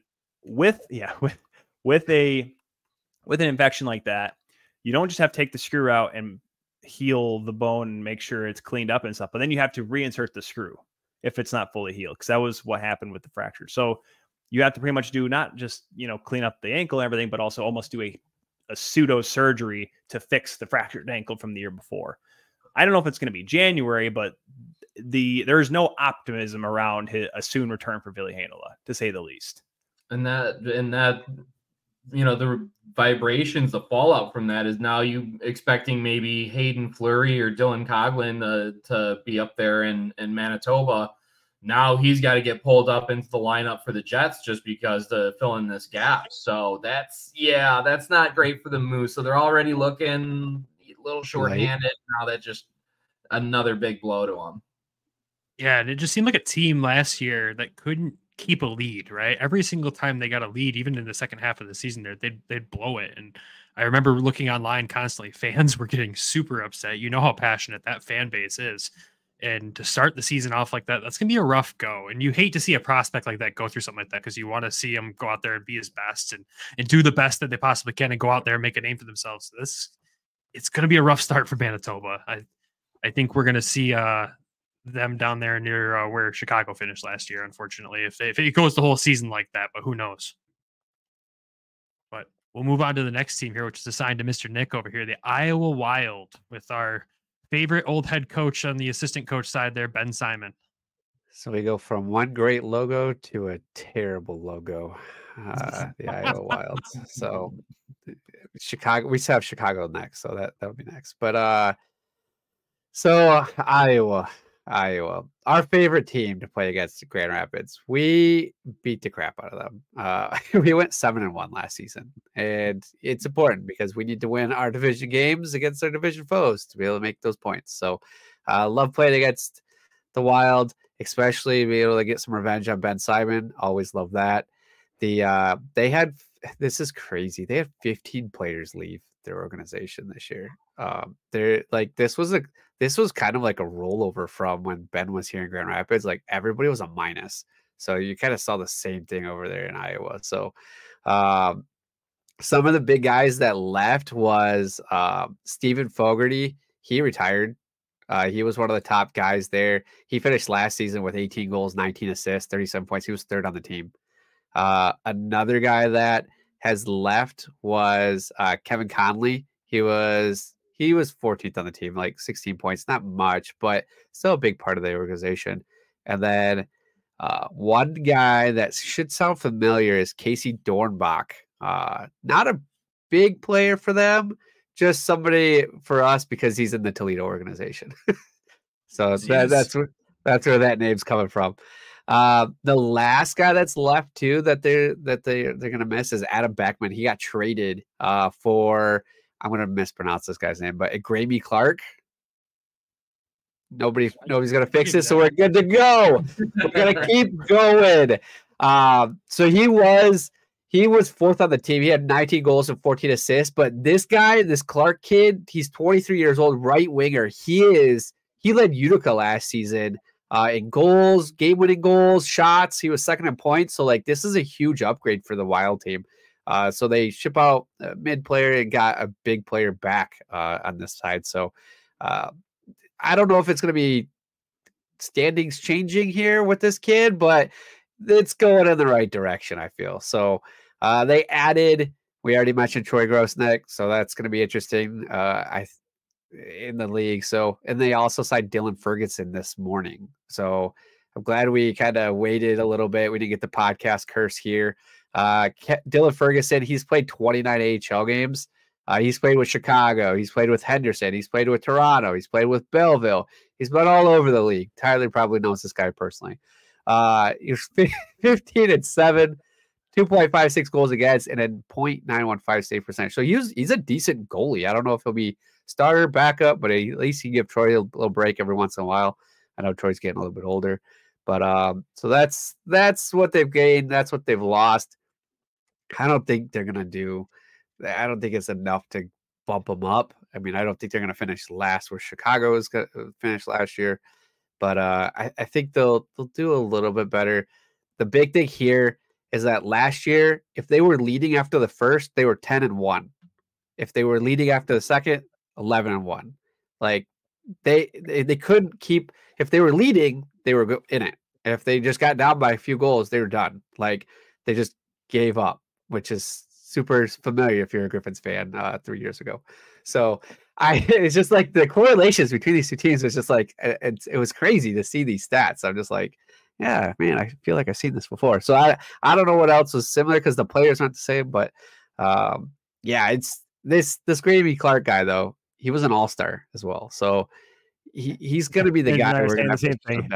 infection like that, you don't just have to take the screw out and heal the bone and make sure it's cleaned up and stuff, but then you have to reinsert the screw if it's not fully healed, because that was what happened with the fracture. So you have to pretty much do not just, clean up the ankle and everything, but also almost do a pseudo surgery to fix the fractured ankle from the year before. I don't know if it's going to be January, but there's no optimism around a soon return for Ville Heinola, to say the least. And that, the vibrations, the fallout from that is now you expecting maybe Hayden Fleury or Dylan Coghlan to be up there in Manitoba. Now he's got to get pulled up into the lineup for the Jets just because to fill in this gap. So that's not great for the Moose. So they're already looking a little shorthanded. Now that's just another big blow to them. Yeah, and it just seemed like a team last year that couldn't keep a lead, right? Every single time they got a lead, even in the second half of the season, they'd blow it. And I remember looking online constantly, fans were getting super upset. You know how passionate that fan base is. And to start the season off like that, that's going to be a rough go. And you hate to see a prospect like that go through something like that, because you want to see him go out there and be his best and do the best that they possibly can and go out there and make a name for themselves. So it's going to be a rough start for Manitoba. I think we're going to see them down there near where Chicago finished last year, unfortunately, if it goes the whole season like that, but who knows. But we'll move on to the next team here, which is assigned to Mr. Nick over here, the Iowa Wild, with our favorite old head coach on the assistant coach side there, Ben Simon. So we go from one great logo to a terrible logo, the Iowa Wild. So Chicago, we still have Chicago next, so that would be next. But so Iowa, our favorite team to play against Grand Rapids. We beat the crap out of them. We went 7-1 last season, and it's important because we need to win our division games against our division foes to be able to make those points. So love playing against the Wild, especially be able to get some revenge on Ben Simon. Always love that. This is crazy. They had 15 players leave their organization this year. This was kind of like a rollover from when Ben was here in Grand Rapids. Like everybody was a minus. So you kind of saw the same thing over there in Iowa. So some of the big guys that left was Stephen Fogarty. He retired. He was one of the top guys there. He finished last season with 18 goals, 19 assists, 37 points. He was third on the team. Another guy that has left was Kevin Conley. He was 14th on the team, like 16 points, not much, but still a big part of the organization. And then one guy that should sound familiar is Casey Dornbach. Not a big player for them, just somebody for us because he's in the Toledo organization. So that's where that name's coming from. The last guy that's left too that they're gonna miss is Adam Beckman. He got traded for, I'm gonna mispronounce this guy's name, but Gramey Clark. Nobody's gonna fix it, so we're good to go. We're gonna keep going. So he was fourth on the team. He had 19 goals and 14 assists. But this guy, this Clark kid, he's 23 years old, right winger. He led Utica last season in goals, game-winning goals, shots. He was second in points. So like this is a huge upgrade for the Wild team. So they ship out a mid player and got a big player back on this side. So I don't know if it's going to be standings changing here with this kid, but it's going in the right direction, I feel. So they added We already mentioned Troy Grosnick, so that's going to be interesting. In the league. So, and they also signed Dylan Ferguson this morning. So I'm glad we kind of waited a little bit. We didn't get the podcast curse here. Dylan Ferguson, he's played 29 AHL games. He's played with Chicago. He's played with Henderson. He's played with Toronto. He's played with Belleville. He's been all over the league. Tyler probably knows this guy personally. He's 15-7, 2.56 goals against, and then 0.915 save percentage. So he's a decent goalie. I don't know if he'll be starter, backup, but at least he give Troy a little break every once in a while. I know Troy's getting a little bit older, but so that's what they've gained. That's what they've lost. I don't think they're gonna do. I don't think it's enough to bump them up. I mean, I don't think they're gonna finish last where Chicago was gonna finish last year, but I think they'll do a little bit better. The big thing here is that last year, if they were leading after the first, they were 10-1. If they were leading after the second, 11-1. Like they couldn't keep. If they were leading, they were in it. And if they just got down by a few goals, they were done. Like they just gave up, which is super familiar if you're a Griffins fan 3 years ago. So it's just like the correlations between these two teams was just like it was crazy to see these stats. I'm just like, yeah, man, I feel like I've seen this before. So I don't know what else was similar because the players aren't the same, but yeah, it's this Gravy Clark guy though. He was an all-star as well, so he's going to be the guy. We're going to same thing.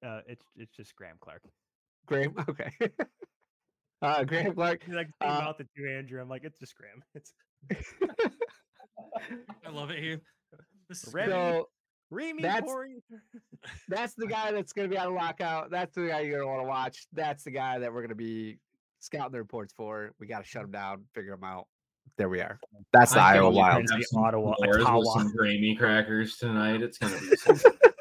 It's just Graham Clark. Graham, okay. Graham Clark. He's like about the two Andrew. I'm like, it's just Graham. It's. I love it here. This is so Remy, that's the guy that's going to be on a lockout. That's the guy you're going to want to watch. That's the guy that we're going to be scouting the reports for. We got to shut him down, figure him out. There we are. That's the Iowa Wild. Ottawa. Some Grammy crackers tonight. It's gonna be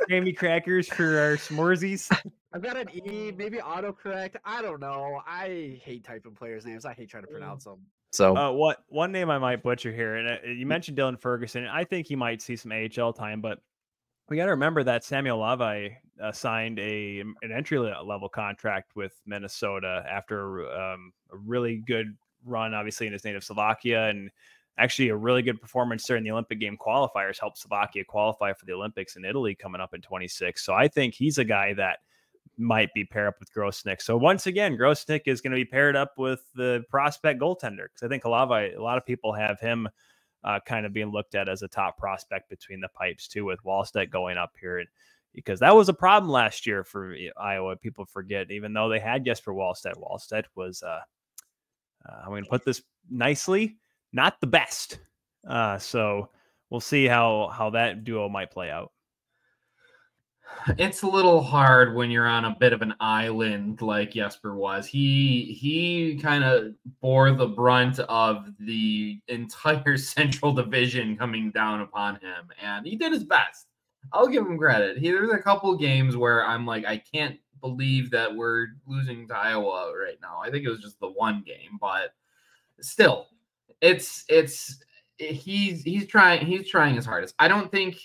Grammy crackers for our s'moresies. I've got an E, maybe autocorrect. I don't know. I hate typing players' names. I hate trying to pronounce them. So, one name I might butcher here, and you mentioned Dylan Ferguson. I think he might see some AHL time, but we got to remember that Samuel Levi signed an entry level contract with Minnesota after a really good run, obviously, in his native Slovakia, and actually a really good performance during the Olympic game qualifiers helped Slovakia qualify for the Olympics in Italy coming up in 26. So I think he's a guy that might be paired up with Grosnick. So once again, Grosnick is going to be paired up with the prospect goaltender, because I think a lot of people have him kind of being looked at as a top prospect between the pipes too, with Wallstedt going up here. Because that was a problem last year for Iowa. People forget, even though they had Jesper Wallstedt was I'm going to put this nicely, not the best. So we'll see how that duo might play out. It's a little hard when you're on a bit of an island like Jesper was. He kind of bore the brunt of the entire Central Division coming down upon him, and he did his best. I'll give him credit. There's a couple games where I'm like, I can't believe that we're losing to Iowa right now. I think it was just the one game, but still, he's trying his hardest. I think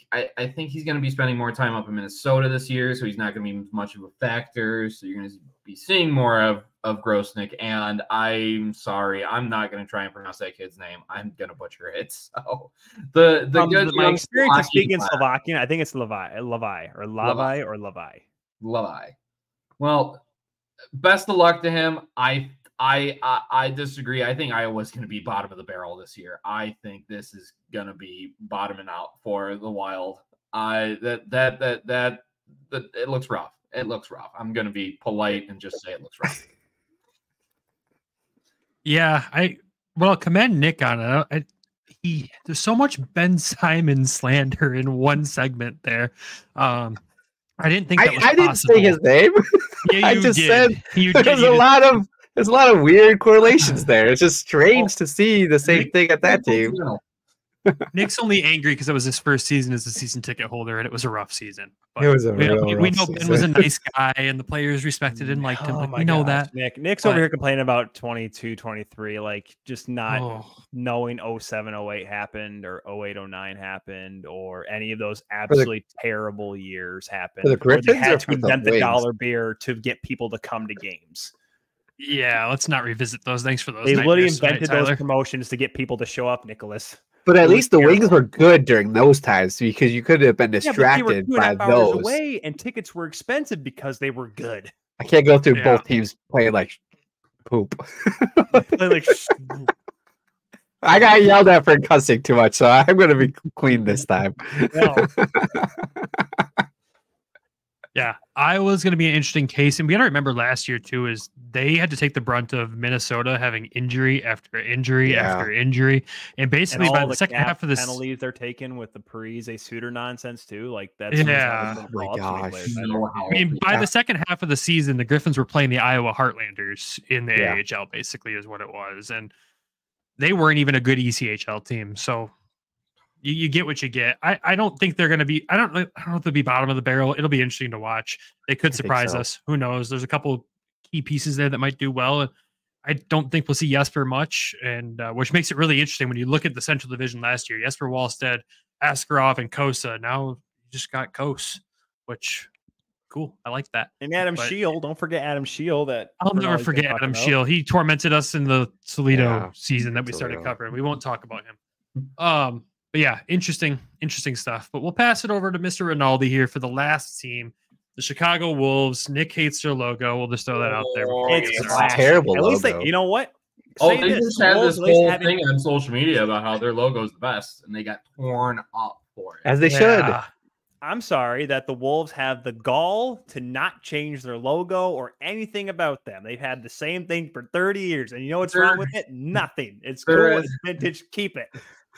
he's going to be spending more time up in Minnesota this year, so he's not going to be much of a factor. So you're going to be seeing more of Grosnick. And I'm sorry, I'm not going to try and pronounce that kid's name. I'm going to butcher it. So my experience of speaking Slovakian, I think it's Levi. Well, best of luck to him. I disagree. I think Iowa's going to be bottom of the barrel this year. I think this is going to be bottoming out for the Wild. That it looks rough. It looks rough. I'm going to be polite and just say it looks rough. Yeah, commend Nick on it. There's so much Ben Simon slander in one segment there. I didn't think that was I didn't say his name. Yeah, I just said there's a lot of weird correlations there. It's just strange to see the same thing at that team. Nick's only angry because it was his first season as a season ticket holder, and it was a rough season. But it was we know Ben was a nice guy, and the players respected and liked him. We know that. Nick's over here complaining about 22, 23, like just not knowing 07, 08 happened, or 08, 09 happened, or any of those absolutely terrible years happened. For the Griffins, they had to invent the dollar beer to get people to come to games. Yeah, let's not revisit those. Thanks for those. They literally nightmares tonight, invented those Tyler. promotions to get people to show up, Nicholas. But at It was least the terrible. wings were good during those times because you could have been Yeah, but they were distracted 2.5 by hours those. away, and tickets were expensive because they were good. I can't go through Yeah. both teams playing like poop. Play like I got yelled at for cussing too much, so I'm going to be clean this time. no. Yeah, Iowa's going to be an interesting case, and we got to remember last year too is they had to take the brunt of Minnesota having injury after injury Yeah. after injury, and basically And by all the second half of this, penalties they're taking with the Parise Suter nonsense too. Like that's Yeah. Oh my gosh. I mean, by the second half of the season, the Griffins were playing the Iowa Heartlanders in the Yeah. AHL, basically, is what it was, and they weren't even a good ECHL team. So you get what you get. I don't think they're going to be. I don't know if they'll be bottom of the barrel. It'll be interesting to watch. They could I think surprise so. us. Who knows? There's a couple key pieces there that might do well. And I don't think we'll see Jesper much, and which makes it really interesting when you look at the Central Division last year. Jesper Wallstead, Askarov, and Kosa. Now you just got Kos, which cool. I like that. And Adam But- Shield, don't forget Adam Shield. That I'll never Rinaldi's been forget talking Adam about. Shield. He tormented us in the Toledo Yeah, season that we started Toledo. covering. We won't talk about him. But yeah, interesting stuff. But we'll pass it over to Mr. Rinaldi here for the last team, the Chicago Wolves. Nick hates their logo. We'll just throw that out there. before we It's get It's started. a terrible At least they, logo. you know what? Oh, Say they this, just the had Wolves this at least whole haven't- thing on social media about how their logo's the best, and they got torn up for it. As they should. Yeah. I'm sorry that the Wolves have the gall to not change their logo or anything about them. They've had the same thing for 30 years. And you know what's wrong with it? Nothing. It's cool. There It's vintage. Keep it.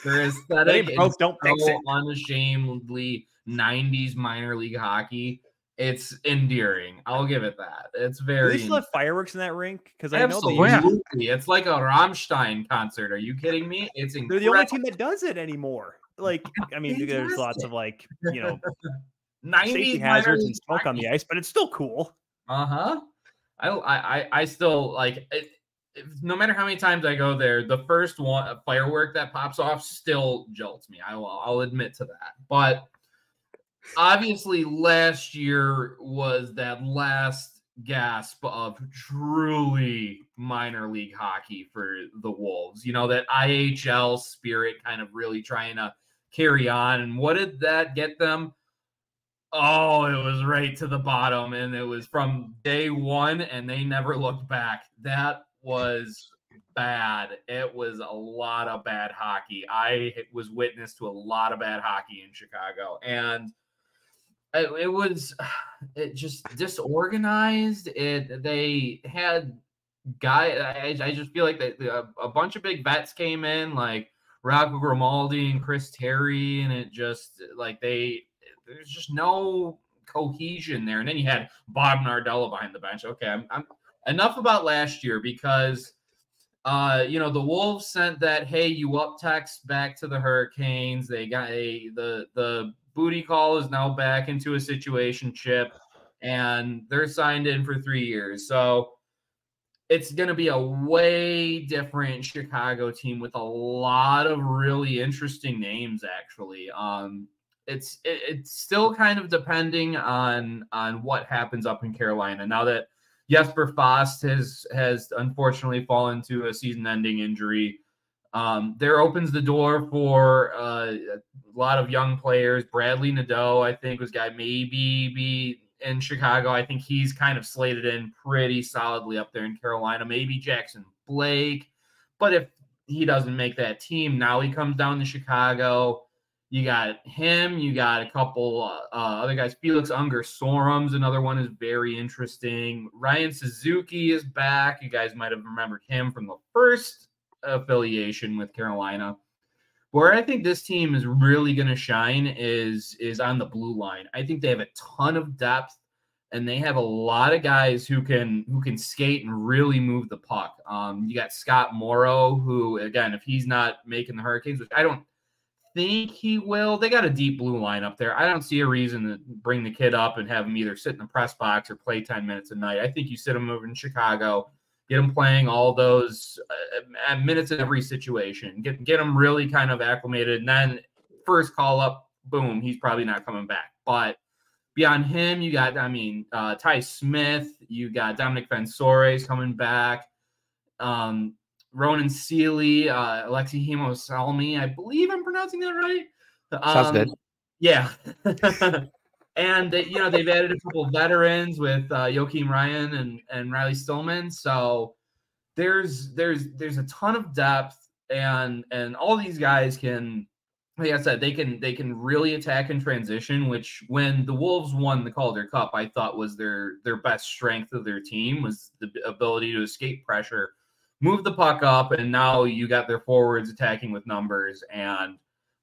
Their They aesthetic broke, is don't fix so it. unashamedly 90s minor league hockey. It's endearing. I'll give it that. It's Do very they still have fireworks in that rink? Because I know they absolutely. It's like a Rammstein concert. Are you kidding me? It's they're incredible. the only team that does it anymore. Like, I mean, there's lots of like, you know, 90s safety minor hazards league and smoke on the hockey. ice, but it's still cool. Uh-huh. I still like it, no matter how many times I go there, the first one firework that pops off still jolts me. I'll admit to that. But obviously last year was that last gasp of truly minor league hockey for the Wolves. You know, that IHL spirit kind of really trying to carry on. And what did that get them? Oh, it was right to the bottom, and it was from day one, and they never looked back. That was bad. It was a lot of bad hockey. I was witness to a lot of bad hockey in Chicago, and it was just disorganized. They had I just feel like a bunch of big vets came in, like Rocco Grimaldi and Chris Terry, and it just like there's just no cohesion there. And then you had Bob Nardella behind the bench. Okay, I'm enough about last year because the Wolves sent that hey you up text back to the Hurricanes. They got the booty call is now back into a situationship, and they're signed in for 3 years. So it's going to be a way different Chicago team with a lot of really interesting names, actually. It's still kind of depending on what happens up in Carolina. Now that Jesper Fast has unfortunately fallen to a season-ending injury, there opens the door for a lot of young players. Bradley Nadeau, I think, was guy maybe be in Chicago. I think he's kind of slated in pretty solidly up there in Carolina. Maybe Jackson Blake. But if he doesn't make that team, now he comes down to Chicago. You got him. You got a couple other guys. Felix Unger-Sorum's another one is very interesting. Ryan Suzuki is back. You guys might have remembered him from the first affiliation with Carolina. Where I think this team is really going to shine is on the blue line. I think they have a ton of depth, and they have a lot of guys who can skate and really move the puck. You got Scott Morrow, who, again, if he's not making the Hurricanes, which I don't think he will, they got a deep blue line up there. I don't see a reason to bring the kid up and have him either sit in the press box or play 10 minutes a night. I think you sit him over in Chicago, get him playing all those minutes in every situation, get him really kind of acclimated, and then first call up, boom, he's probably not coming back. But beyond him, you got, Ty Smith, you got Dominic Vansores coming back, Ronan Seeley, Alexi Hemosalmi. I believe I'm pronouncing that right. Sounds good. Yeah. And they've added a couple of veterans with Joachim Ryan and Riley Stillman. So there's a ton of depth, and all these guys can, like I said, they can really attack in transition, which when the Wolves won the Calder Cup, I thought was their best strength of their team, was the ability to escape pressure, move the puck up, and now you got their forwards attacking with numbers, and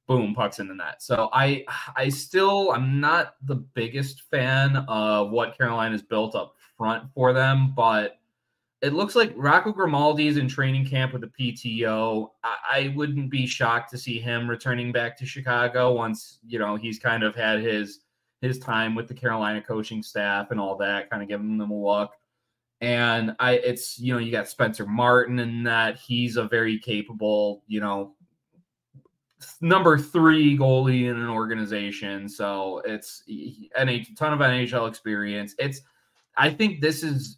boom, puck's in the net. So I'm not the biggest fan of what Carolina's built up front for them, but it looks like Rocco Grimaldi is in training camp with the PTO. I wouldn't be shocked to see him returning back to Chicago once, he's kind of had his time with the Carolina coaching staff and all that, kind of giving them a look. And you got Spencer Martin in that. He's a very capable, number 3 goalie in an organization. So it's a ton of NHL experience. I think this is,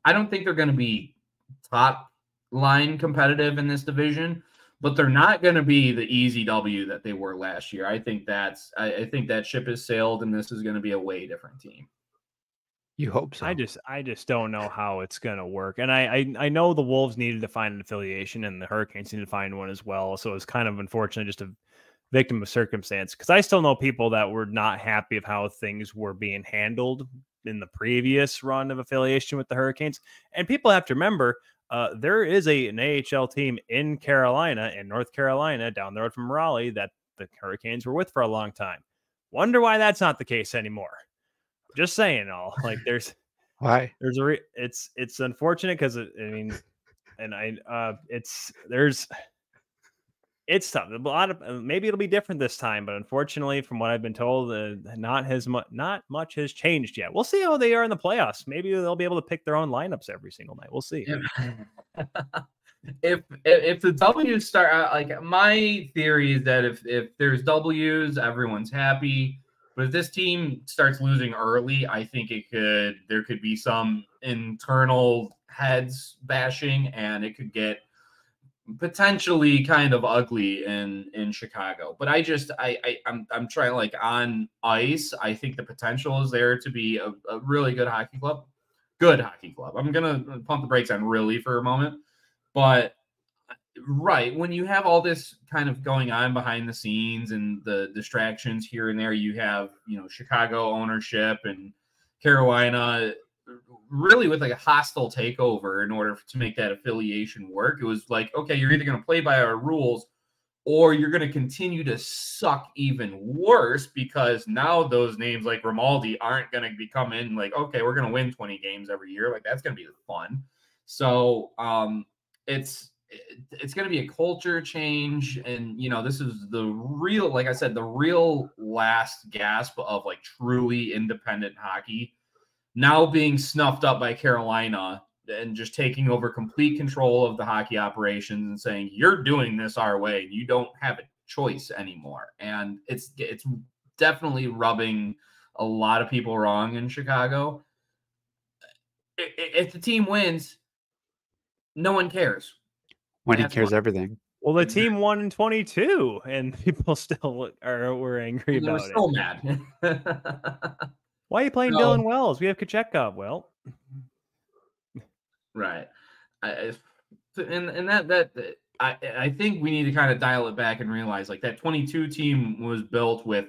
I don't think they're going to be top line competitive in this division, but they're not going to be the easy W that they were last year. I think that ship has sailed, and this is going to be a way different team. You hope so. I just don't know how it's going to work. And I know the Wolves needed to find an affiliation, and the Hurricanes needed to find one as well. So it's kind of unfortunate, just a victim of circumstance, because I still know people that were not happy of how things were being handled in the previous run of affiliation with the Hurricanes. And people have to remember, there is an AHL team in North Carolina, down the road from Raleigh, that the Hurricanes were with for a long time. Wonder why that's not the case anymore. Just saying, it's unfortunate because it's tough. Maybe it'll be different this time, but unfortunately, from what I've been told, not much has changed yet. We'll see how they are in the playoffs. Maybe they'll be able to pick their own lineups every single night. We'll see. If the W's start out, my theory is that if there's W's, everyone's happy. But if this team starts losing early, I think there could be some internal heads bashing, and it could get potentially kind of ugly in Chicago. But I'm trying, on ice, I think the potential is there to be a really good hockey club. I'm gonna pump the brakes on really for a moment, but right, when you have all this kind of going on behind the scenes and the distractions here and there, you have, Chicago ownership and Carolina really with a hostile takeover in order to make that affiliation work. It was like, okay, you're either going to play by our rules or you're going to continue to suck even worse, because now those names like Grimaldi aren't going to be coming okay, we're going to win 20 games every year. That's going to be fun. So it's going to be a culture change. And, this is the real, like I said, the real last gasp of truly independent hockey now being snuffed up by Carolina and just taking over complete control of the hockey operations and saying, you're doing this our way. You don't have a choice anymore. And it's definitely rubbing a lot of people wrong in Chicago. If the team wins, no one cares. When he cares everything. Well, the team won in 22, and people still were angry about it. They were still mad. Why are you playing Dylan Wells? We have Kachekov. Well, right. I think we need to kind of dial it back and realize that 22 team was built with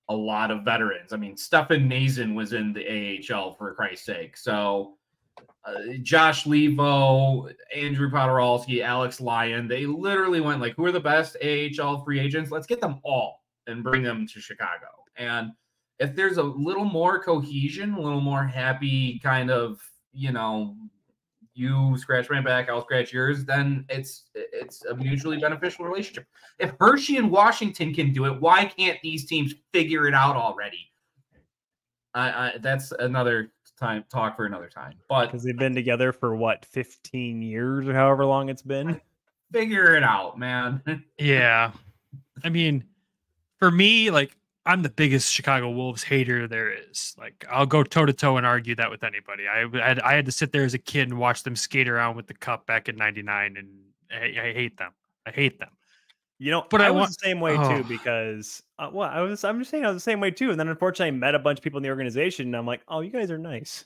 a lot of veterans. I mean, Stefan Nazin was in the AHL, for Christ's sake. So Josh Levo, Andrew Podorowski, Alex Lyon, they literally went who are the best AHL free agents? Let's get them all and bring them to Chicago. And if there's a little more cohesion, a little more happy kind of, you scratch my back, I'll scratch yours, then it's a mutually beneficial relationship. If Hershey and Washington can do it, why can't these teams figure it out already? That's another talk for another time. But because they've been together for 15 years or however long it's been. Figure it out, man. Yeah. I mean, for me, I'm the biggest Chicago Wolves hater there is. Like, I'll go toe to toe and argue that with anybody. I had to sit there as a kid and watch them skate around with the cup back in '99, and I hate them. I hate them. You know, But I I was want- the same way too because I'm just saying I was the same way too. And then unfortunately I met a bunch of people in the organization and I'm like, oh, you guys are nice.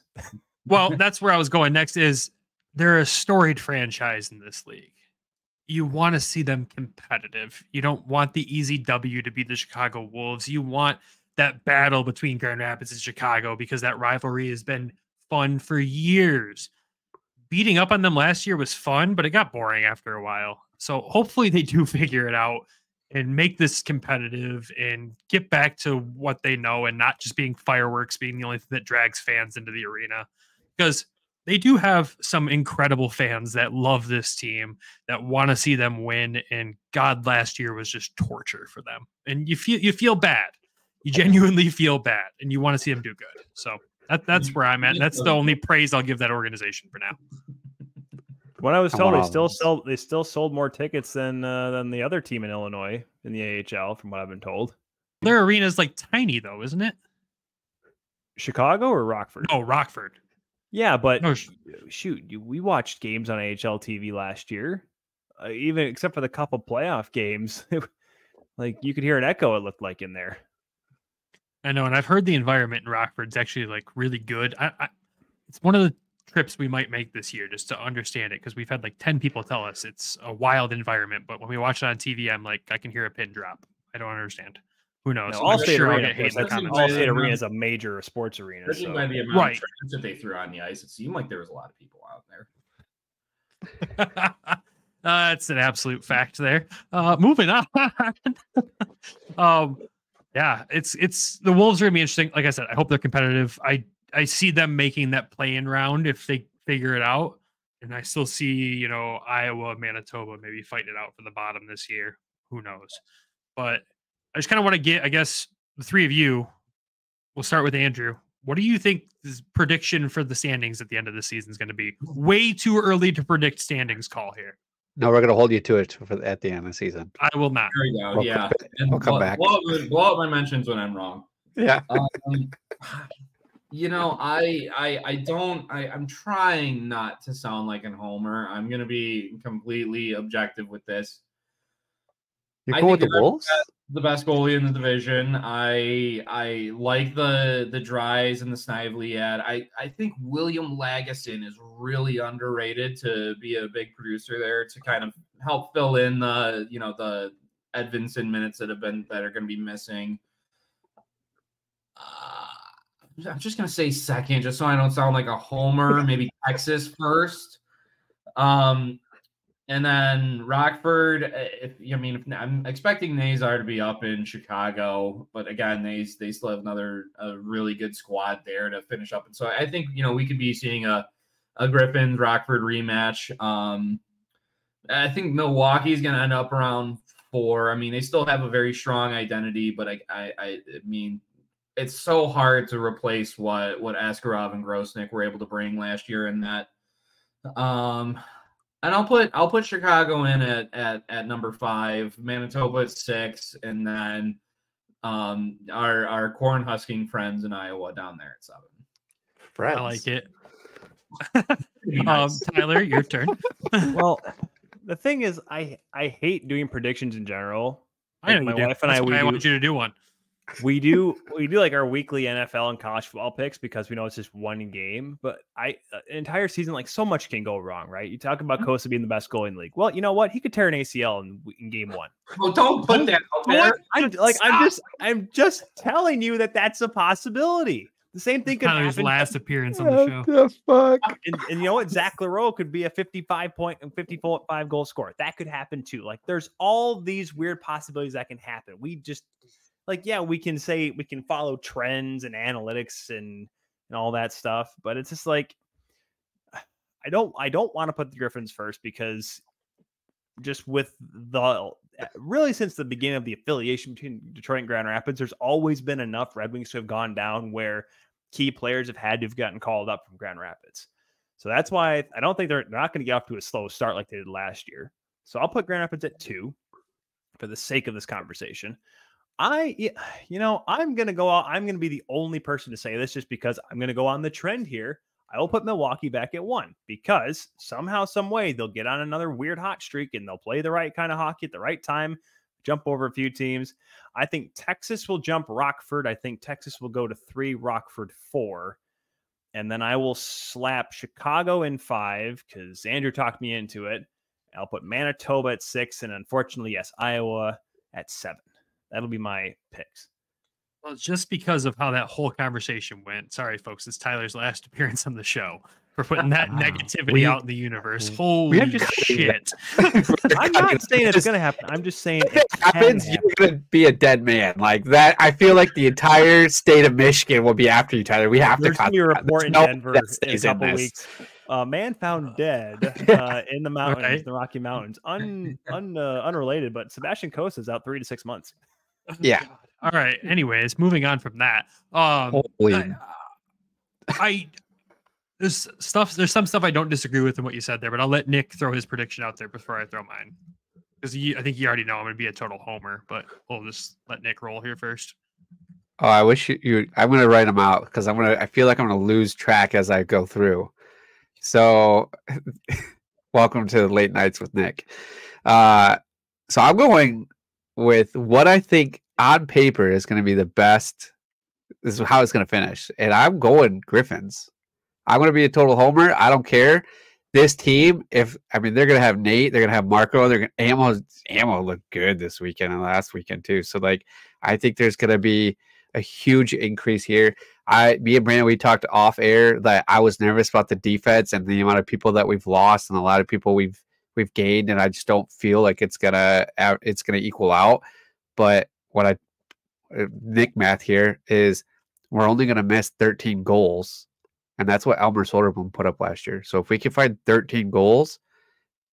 Well, that's where I was going next. Is they're a storied franchise in this league. You want to see them competitive. You don't want the easy W to be the Chicago Wolves. You want that battle between Grand Rapids and Chicago because that rivalry has been fun for years. Beating up on them last year was fun, but it got boring after a while. So hopefully they do figure it out and make this competitive and get back to what they know and not just being fireworks being the only thing that drags fans into the arena. Because they do have some incredible fans that love this team, that want to see them win. And God, last year was just torture for them. And you feel bad. You genuinely feel bad, and you want to see them do good. So that's where I'm at. And that's the only praise I'll give that organization for now. When I was told they still sold more tickets than the other team in Illinois in the AHL, from what I've been told. Their arena's like tiny though, isn't it? Chicago or Rockford? No, Rockford. Yeah, but No, we watched games on AHL TV last year, even except for the couple playoff games. Like you could hear an echo. It looked like in there. I know, and I've heard the environment in Rockford's actually like really good. It's one of the trips we might make this year just to understand it, because we've had like 10 people tell us it's a wild environment, but when we watch it on TV, I'm like, I can hear a pin drop. I don't understand. Who knows? No, Allstate I'll Arena, get hate in the comments. Allstate Arena is a major sports arena. Judging So. by the amount Right. of trash that they threw on the ice, it seemed like there was a lot of people out there. That's an absolute fact there. Moving on. Yeah, it's the Wolves are gonna be interesting. Like I said, I hope they're competitive. I see them making that play-in round if they figure it out. And I still see, Iowa, Manitoba maybe fighting it out for the bottom this year. Who knows? But I just kind of want to get, I guess, the three of you. We'll start with Andrew. What do you think this prediction for the standings at the end of the season is going to be? Way too early to predict standings call here. No, we're going to hold you to it at the end of the season. I will not. There we go. We'll Yeah. we'll come back. Blow up my mentions when I'm wrong. Yeah. I'm trying not to sound like an homer. I'm going to be completely objective with this. You're going with the Wolves? The best goalie in the division. I like the Dries and the Snively ad. I think William Lagesson is really underrated to be a big producer there to kind of help fill in the Edvinson minutes that are going to be missing. I'm just gonna say second, just so I don't sound like a homer. Maybe Texas first. And then Rockford, if I'm expecting Nazar to be up in Chicago, but again, they still have a really good squad there to finish up. And so I think, we could be seeing a Griffins Rockford rematch. I think Milwaukee's going to end up around 4. I mean, they still have a very strong identity, but I mean, it's so hard to replace what Askarov and Grosnick were able to bring last year in that. And I'll put Chicago in at number 5, Manitoba at 6, and then our corn husking friends in Iowa down there at 7. Friends. I like it. Nice. Tyler, your turn. Well, the thing is, I hate doing predictions in general. I know my you do. wife and That's I, why I want you to do one. we do like our weekly NFL and college football picks because we know it's just one game. But an entire season, like so much can go wrong, right? You talk about Kosa being the best goalie in the league. Well, you know what? He could tear an ACL in game 1. Well, don't put that out there. I'm just telling you that that's a possibility. The same thing could Tyler's happen. last appearance on the show. The fuck? And you know what? Zach LaRoe could be a 55-point and 54-5 goal scorer. That could happen too. Like there's all these weird possibilities that can happen. We just we can say we can follow trends and analytics and all that stuff, but it's just like I don't want to put the Griffins first because just with really since the beginning of the affiliation between Detroit and Grand Rapids, there's always been enough Red Wings to have gone down where key players have had to have gotten called up from Grand Rapids. So that's why I don't think they're not going to get off to a slow start like they did last year. So I'll put Grand Rapids at 2 for the sake of this conversation. I'm going to go out. I'm going to be the only person to say this just because I'm going to go on the trend here. I will put Milwaukee back at 1 because somehow, some way, they'll get on another weird hot streak and they'll play the right kind of hockey at the right time, jump over a few teams. I think Texas will jump Rockford. I think Texas will go to 3, Rockford 4. And then I will slap Chicago in 5 because Andrew talked me into it. I'll put Manitoba at 6. And unfortunately, yes, Iowa at 7. That'll be my picks. Well, just because of how that whole conversation went. Sorry, folks. It's Tyler's last appearance on the show for putting that negativity out in the universe. Holy shit. I'm not saying it's going to happen. I'm just saying if it happens, you're going to be a dead man. Like that, I feel like the entire state of Michigan will be after you, Tyler. We have There's to be a report in Denver in a couple weeks. Man found dead in the mountains, the Rocky Mountains. Unrelated, but Sebastian Costa is out 3 to 6 months. Yeah. All right. Anyways, moving on from that. There's some stuff I don't disagree with in what you said there, but I'll let Nick throw his prediction out there before I throw mine. Because I think you already know I'm going to be a total homer, but we'll just let Nick roll here first. Oh, I wish I'm going to write them out because I feel like I'm going to lose track as I go through. So welcome to the late nights with Nick. So I'm going with what I think on paper is going to be the best. This is how it's going to finish. And I'm going Griffins. I'm going to be a total homer. I don't care. This team, they're going to have Nate, they're going to have Marco, Ammo looked good this weekend and last weekend too. So I think there's going to be a huge increase here. Me and Brandon, we talked off air that I was nervous about the defense and the amount of people that we've lost and a lot of people we've gained, and I just don't feel like it's gonna equal out. But what Nick math here is we're only gonna miss 13 goals, and that's what Elmer Soderblom put up last year. So if we can find 13 goals,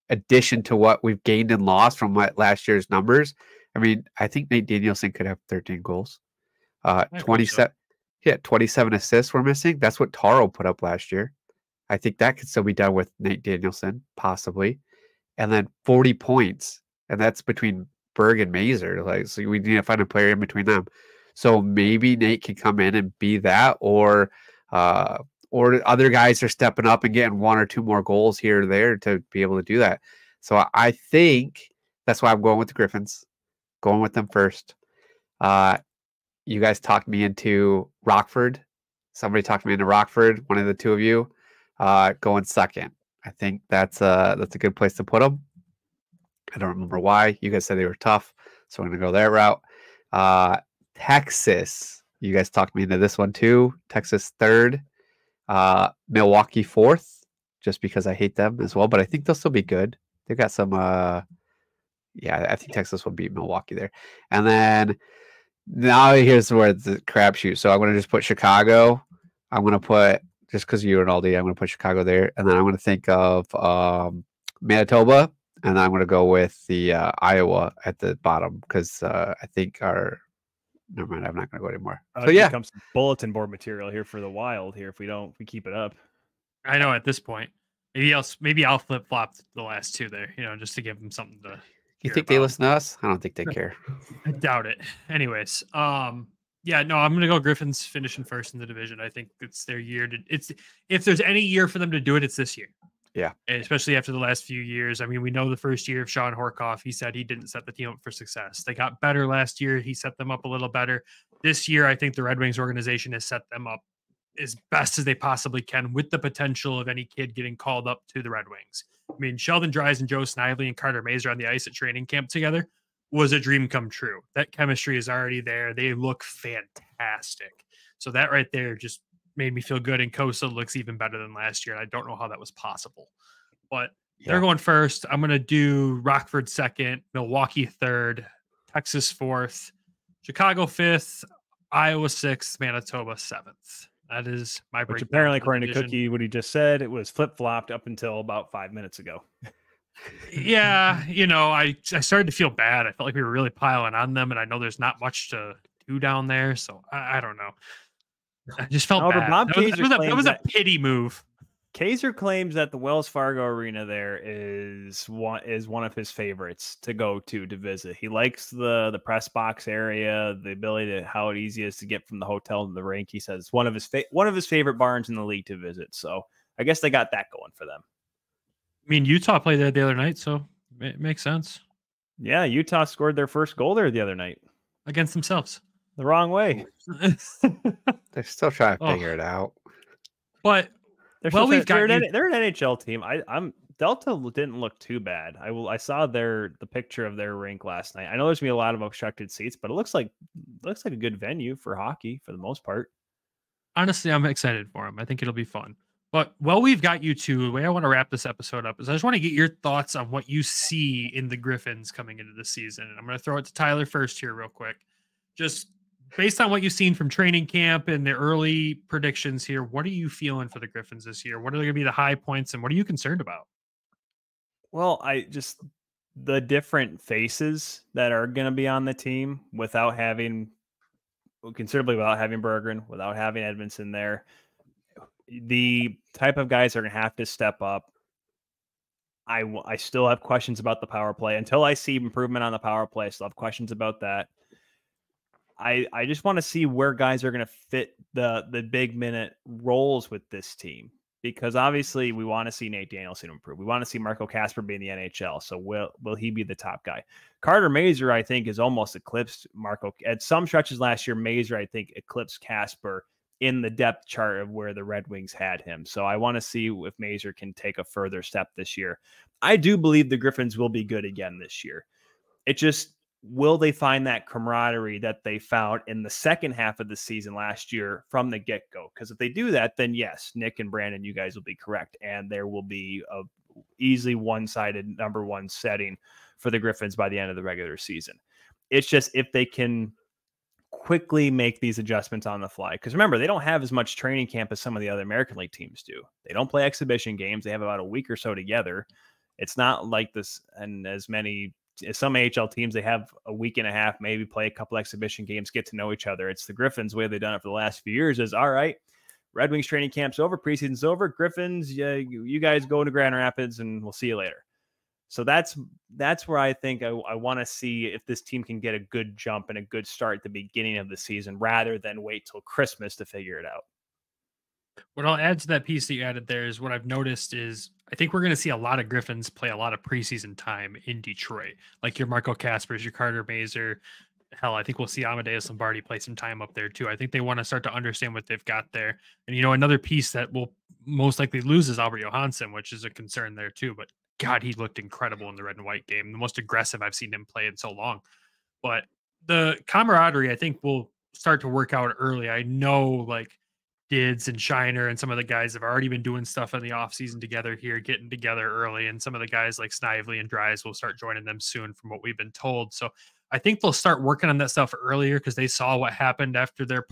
addition to what we've gained and lost from last year's numbers, I think Nate Danielson could have 13 goals. 27. Yeah, 27 assists we're missing. That's what Taro put up last year. I think that could still be done with Nate Danielson, possibly. And then 40 points. And that's between Berg and Mazur. So we need to find a player in between them. So maybe Nate can come in and be that, or other guys are stepping up and getting 1 or 2 more goals here or there to be able to do that. So I think that's why I'm going with the Griffins. Going with them first. You guys talked me into Rockford. Somebody talked me into Rockford. One of the two of you going second. I think that's a good place to put them. I don't remember why. You guys said they were tough, so I'm going to go that route. Texas. You guys talked me into this one too. Texas 3rd. Milwaukee 4th, just because I hate them as well, but I think they'll still be good. They've got some. I think Texas will beat Milwaukee there, and then. Now here's where the crapshoot. So I'm going to just put Chicago. I'm going to put, just because you Rinaldi, I'm going to put Chicago there. And then I'm going to think of Manitoba. And I'm going to go with the Iowa at the bottom because I think never mind, I'm not going to go anymore. So yeah. Becomes bulletin board material here for the Wild here if we keep it up. I know at this point. Maybe I'll flip-flop the last 2 there, just to give them something to... You think they listen to us? I don't think they care. I doubt it. Anyways, I'm gonna go Griffins finishing first in the division. I think it's their year if there's any year for them to do it, it's this year. Yeah. And especially after the last few years. We know the first year of Sean Horkoff, he said he didn't set the team up for success. They got better last year. He set them up a little better. This year, I think the Red Wings organization has set them up as best as they possibly can with the potential of any kid getting called up to the Red Wings. Sheldon Dries and Joe Snively and Carter Mazur on the ice at training camp together was a dream come true. That chemistry is already there. They look fantastic. So that right there just made me feel good. And Costa looks even better than last year. And I don't know how that was possible, but they're going first. I'm going to do Rockford 2nd, Milwaukee 3rd, Texas 4th, Chicago 5th, Iowa 6th, Manitoba 7th. That is my breakdown. Which apparently, according to Cookie, what he just said, it was flip-flopped up until about 5 minutes ago. Yeah, I started to feel bad. I felt like we were really piling on them, and I know there's not much to do down there, so I don't know. I just felt bad. That was a pity move. Kaiser claims that the Wells Fargo Arena there is one of his favorites to go to visit. He likes the press box area, the ability to how easy it is to get from the hotel to the rink. He says it's one of his favorite barns in the league to visit. So I guess they got that going for them. I mean, Utah played there the other night, so it makes sense. Yeah, Utah scored their first goal there the other night against themselves. The wrong way. They're still trying to figure it out. But they're an NHL team. I'm Delta didn't look too bad. I saw the picture of their rink last night. I know there's gonna be a lot of obstructed seats, but it looks like a good venue for hockey for the most part. Honestly, I'm excited for them. I think it'll be fun. But we've got you two. The way I want to wrap this episode up is I just want to get your thoughts on what you see in the Griffins coming into the season. And I'm going to throw it to Tyler first here real quick. Just based on what you've seen from training camp and the early predictions here, what are you feeling for the Griffins this year? What are going to be the high points and what are you concerned about? Well, the different faces that are going to be on the team without having Berggren, without having Edmondson there. The type of guys are going to have to step up. I still have questions about the power play. Until I see improvement on the power play, I still have questions about that. I just want to see where guys are going to fit the big minute roles with this team, because obviously we want to see Nate Danielson improve. We want to see Marco Kasper be in the NHL. So will he be the top guy? Carter Mazur, I think, is almost eclipsed Marco. At some stretches last year, Mazur, I think, eclipsed Kasper in the depth chart of where the Red Wings had him. So I want to see if Mazur can take a further step this year. I do believe the Griffins will be good again this year. It just, will they find that camaraderie that they found in the second half of the season last year from the get-go? Because if they do that, then yes, Nick and Brandon, you guys will be correct. And there will be a easily one-sided number one setting for the Griffins by the end of the regular season. It's just if they can quickly make these adjustments on the fly. Because remember, they don't have as much training camp as some of the other American League teams do. They don't play exhibition games. They have about a week or so together. It's not like this, and as some AHL teams, they have a week and a half, maybe play a couple exhibition games, get to know each other. It's the Griffins' way they've done it for the last few years is, all right, Red Wings training camp's over, preseason's over. Griffins, you guys go to Grand Rapids and we'll see you later. So that's where I think I want to see if this team can get a good jump and a good start at the beginning of the season rather than wait till Christmas to figure it out. What I'll add to that piece that you added there is what I've noticed is I think we're going to see a lot of Griffins play a lot of preseason time in Detroit, like your Marco Kaspers, your Carter Mazur. Hell, I think we'll see Amadeus Lombardi play some time up there too. I think they want to start to understand what they've got there. And, another piece that will most likely lose is Albert Johansson, which is a concern there too. But God, he looked incredible in the red and white game. The most aggressive I've seen him play in so long. But the camaraderie, I think, will start to work out early. I know, like, Dids and Shiner and some of the guys have already been doing stuff in the offseason together here, getting together early. And some of the guys like Snively and Dries will start joining them soon from what we've been told. So I think they'll start working on that stuff earlier because they saw what happened after their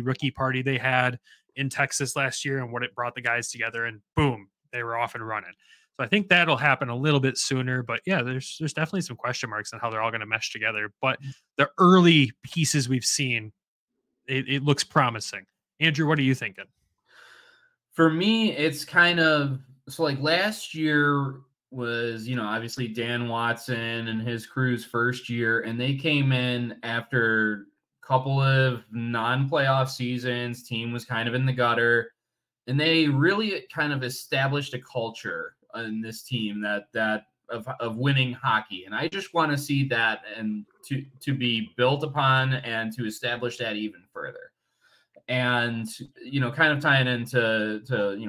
rookie party they had in Texas last year and what it brought the guys together, and boom, they were off and running. So I think that'll happen a little bit sooner, but yeah, there's definitely some question marks on how they're all going to mesh together. But the early pieces we've seen, it looks promising. Andrew, what are you thinking? For me, it's kind of, so like last year was, obviously Dan Watson and his crew's first year, and they came in after a couple of non-playoff seasons. Team was kind of in the gutter, and they really kind of established a culture in this team that of winning hockey. And I just want to see that and to be built upon and to establish that even further. And, kind of tying into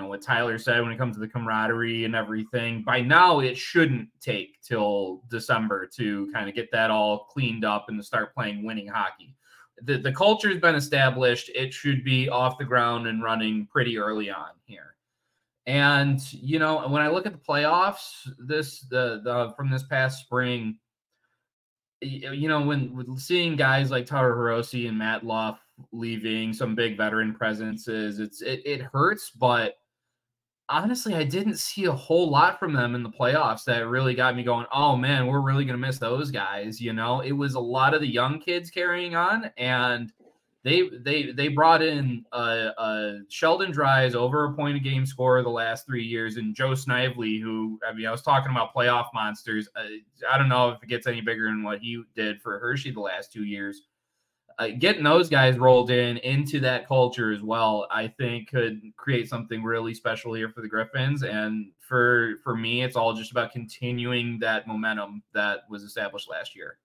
what Tyler said when it comes to the camaraderie and everything, by now it shouldn't take till December to kind of get that all cleaned up and to start playing winning hockey. The culture has been established. It should be off the ground and running pretty early on here. And, when I look at the playoffs, from this past spring, when seeing guys like Taro Hirose and Matt Luff leaving, some big veteran presences, it hurts, but honestly, I didn't see a whole lot from them in the playoffs that really got me going, oh man, we're really going to miss those guys. It was a lot of the young kids carrying on, and They brought in Sheldon Dries, over a point a game scorer the last 3 years, and Joe Snively, who, I mean, I was talking about playoff monsters. I don't know if it gets any bigger than what he did for Hershey the last 2 years. Getting those guys rolled into that culture as well, I think could create something really special here for the Griffins. And for me, it's all just about continuing that momentum that was established last year.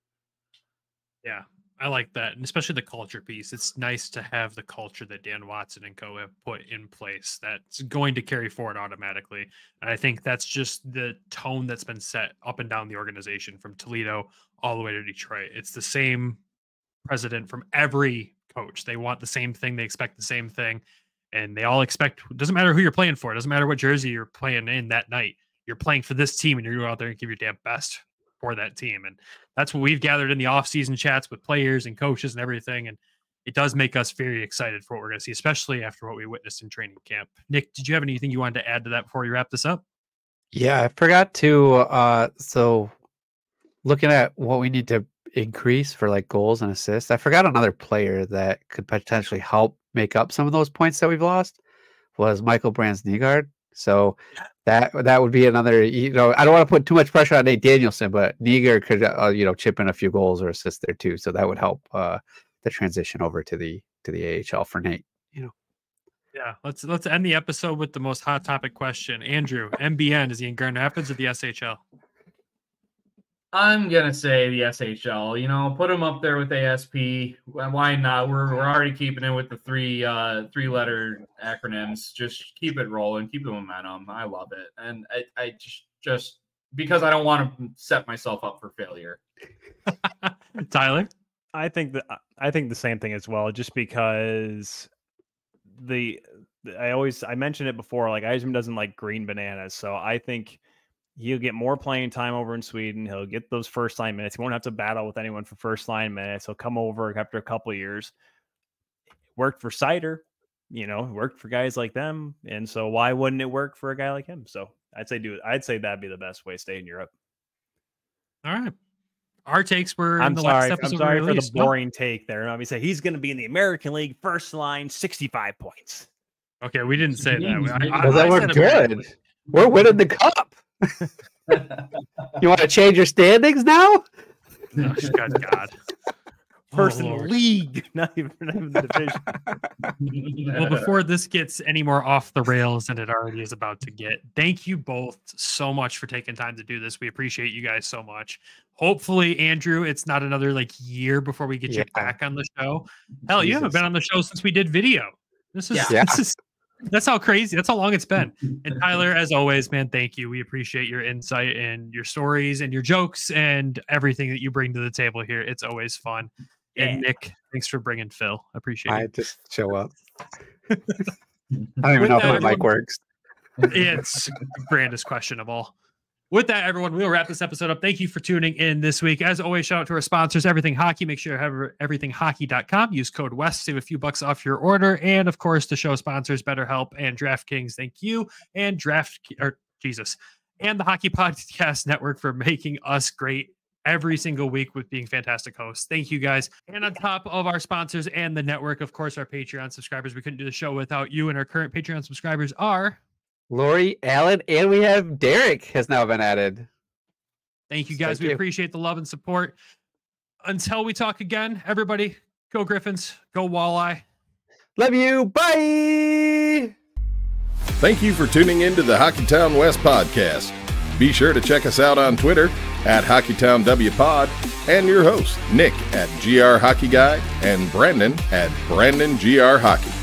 Yeah, I like that. And especially the culture piece. It's nice to have the culture that Dan Watson and co have put in place that's going to carry forward automatically. And I think that's just the tone that's been set up and down the organization from Toledo all the way to Detroit. It's the same president from every coach. They want the same thing. They expect the same thing. And they all expect, it doesn't matter who you're playing for. It doesn't matter what jersey you're playing in that night. You're playing for this team and you're going out there and give your damn best for that team. And that's what we've gathered in the off-season chats with players and coaches and everything. And it does make us very excited for what we're going to see, especially after what we witnessed in training camp. Nick, did you have anything you wanted to add to that before we wrap this up? Yeah, I forgot to, so looking at what we need to increase for like goals and assists, I forgot another player that could potentially help make up some of those points that we've lost was Michael Brands-Nygård. So that would be another, I don't want to put too much pressure on Nate Danielson, but Nygård could, chip in a few goals or assists there too. So that would help the transition over to the AHL for Nate, Yeah, let's end the episode with the most hot topic question. Andrew, MBN, is he in Grand Rapids or the SHL? I'm gonna say the SHL. Put him up there with ASP. Why not? We're already keeping it with the three letter acronyms. Just keep it rolling, keep the momentum. I love it, and I just because I don't want to set myself up for failure. Tyler, I think the same thing as well. Just because I mentioned it before. Like Eisman doesn't like green bananas, so I think he'll get more playing time over in Sweden. He'll get those first line minutes. He won't have to battle with anyone for first line minutes. He'll come over after a couple of years. Worked for Seider, worked for guys like them. And so why wouldn't it work for a guy like him? So I'd say that'd be the best way to stay in Europe. All right. Our takes were I'm in the sorry, last episode. I'm sorry for the boring take there. Let me say he's going to be in the American League first line, 65 points. Okay, we didn't say that. Well, then we're good. We're winning the cup. You want to change your standings now? Oh, God. First in the league, not even the division. Well, before this gets any more off the rails than it already is about to get, thank you both so much for taking time to do this. We appreciate you guys so much. Hopefully, Andrew, it's not another year before we get you back on the show. Hell, you haven't been on the show since we did video. This is that's how crazy. That's how long it's been. And Tyler, as always, man, thank you. We appreciate your insight and your stories and your jokes and everything that you bring to the table here. It's always fun. Yeah. And Nick, thanks for bringing Phil. I appreciate it. I just show up. I don't even know if my mic works. It's grandest question of all. With that, everyone, we'll wrap this episode up. Thank you for tuning in this week. As always, shout out to our sponsors, Everything Hockey. Make sure you have everythinghockey.com. Use code WEST, save a few bucks off your order. And, of course, the show sponsors, BetterHelp and DraftKings. Thank you. And and the Hockey Podcast Network for making us great every single week with being fantastic hosts. Thank you, guys. And on top of our sponsors and the network, of course, our Patreon subscribers. We couldn't do the show without you. And our current Patreon subscribers are Lori, Allen, and we have Derek has now been added. Thank you, guys. We appreciate the love and support. Until we talk again, everybody, go Griffins, go Walleye. Love you. Bye. Thank you for tuning in to the Hockeytown West Podcast. Be sure to check us out on Twitter at HockeytownWPod and your host, Nick at GR Hockey Guy and Brandon at BrandonGR Hockey.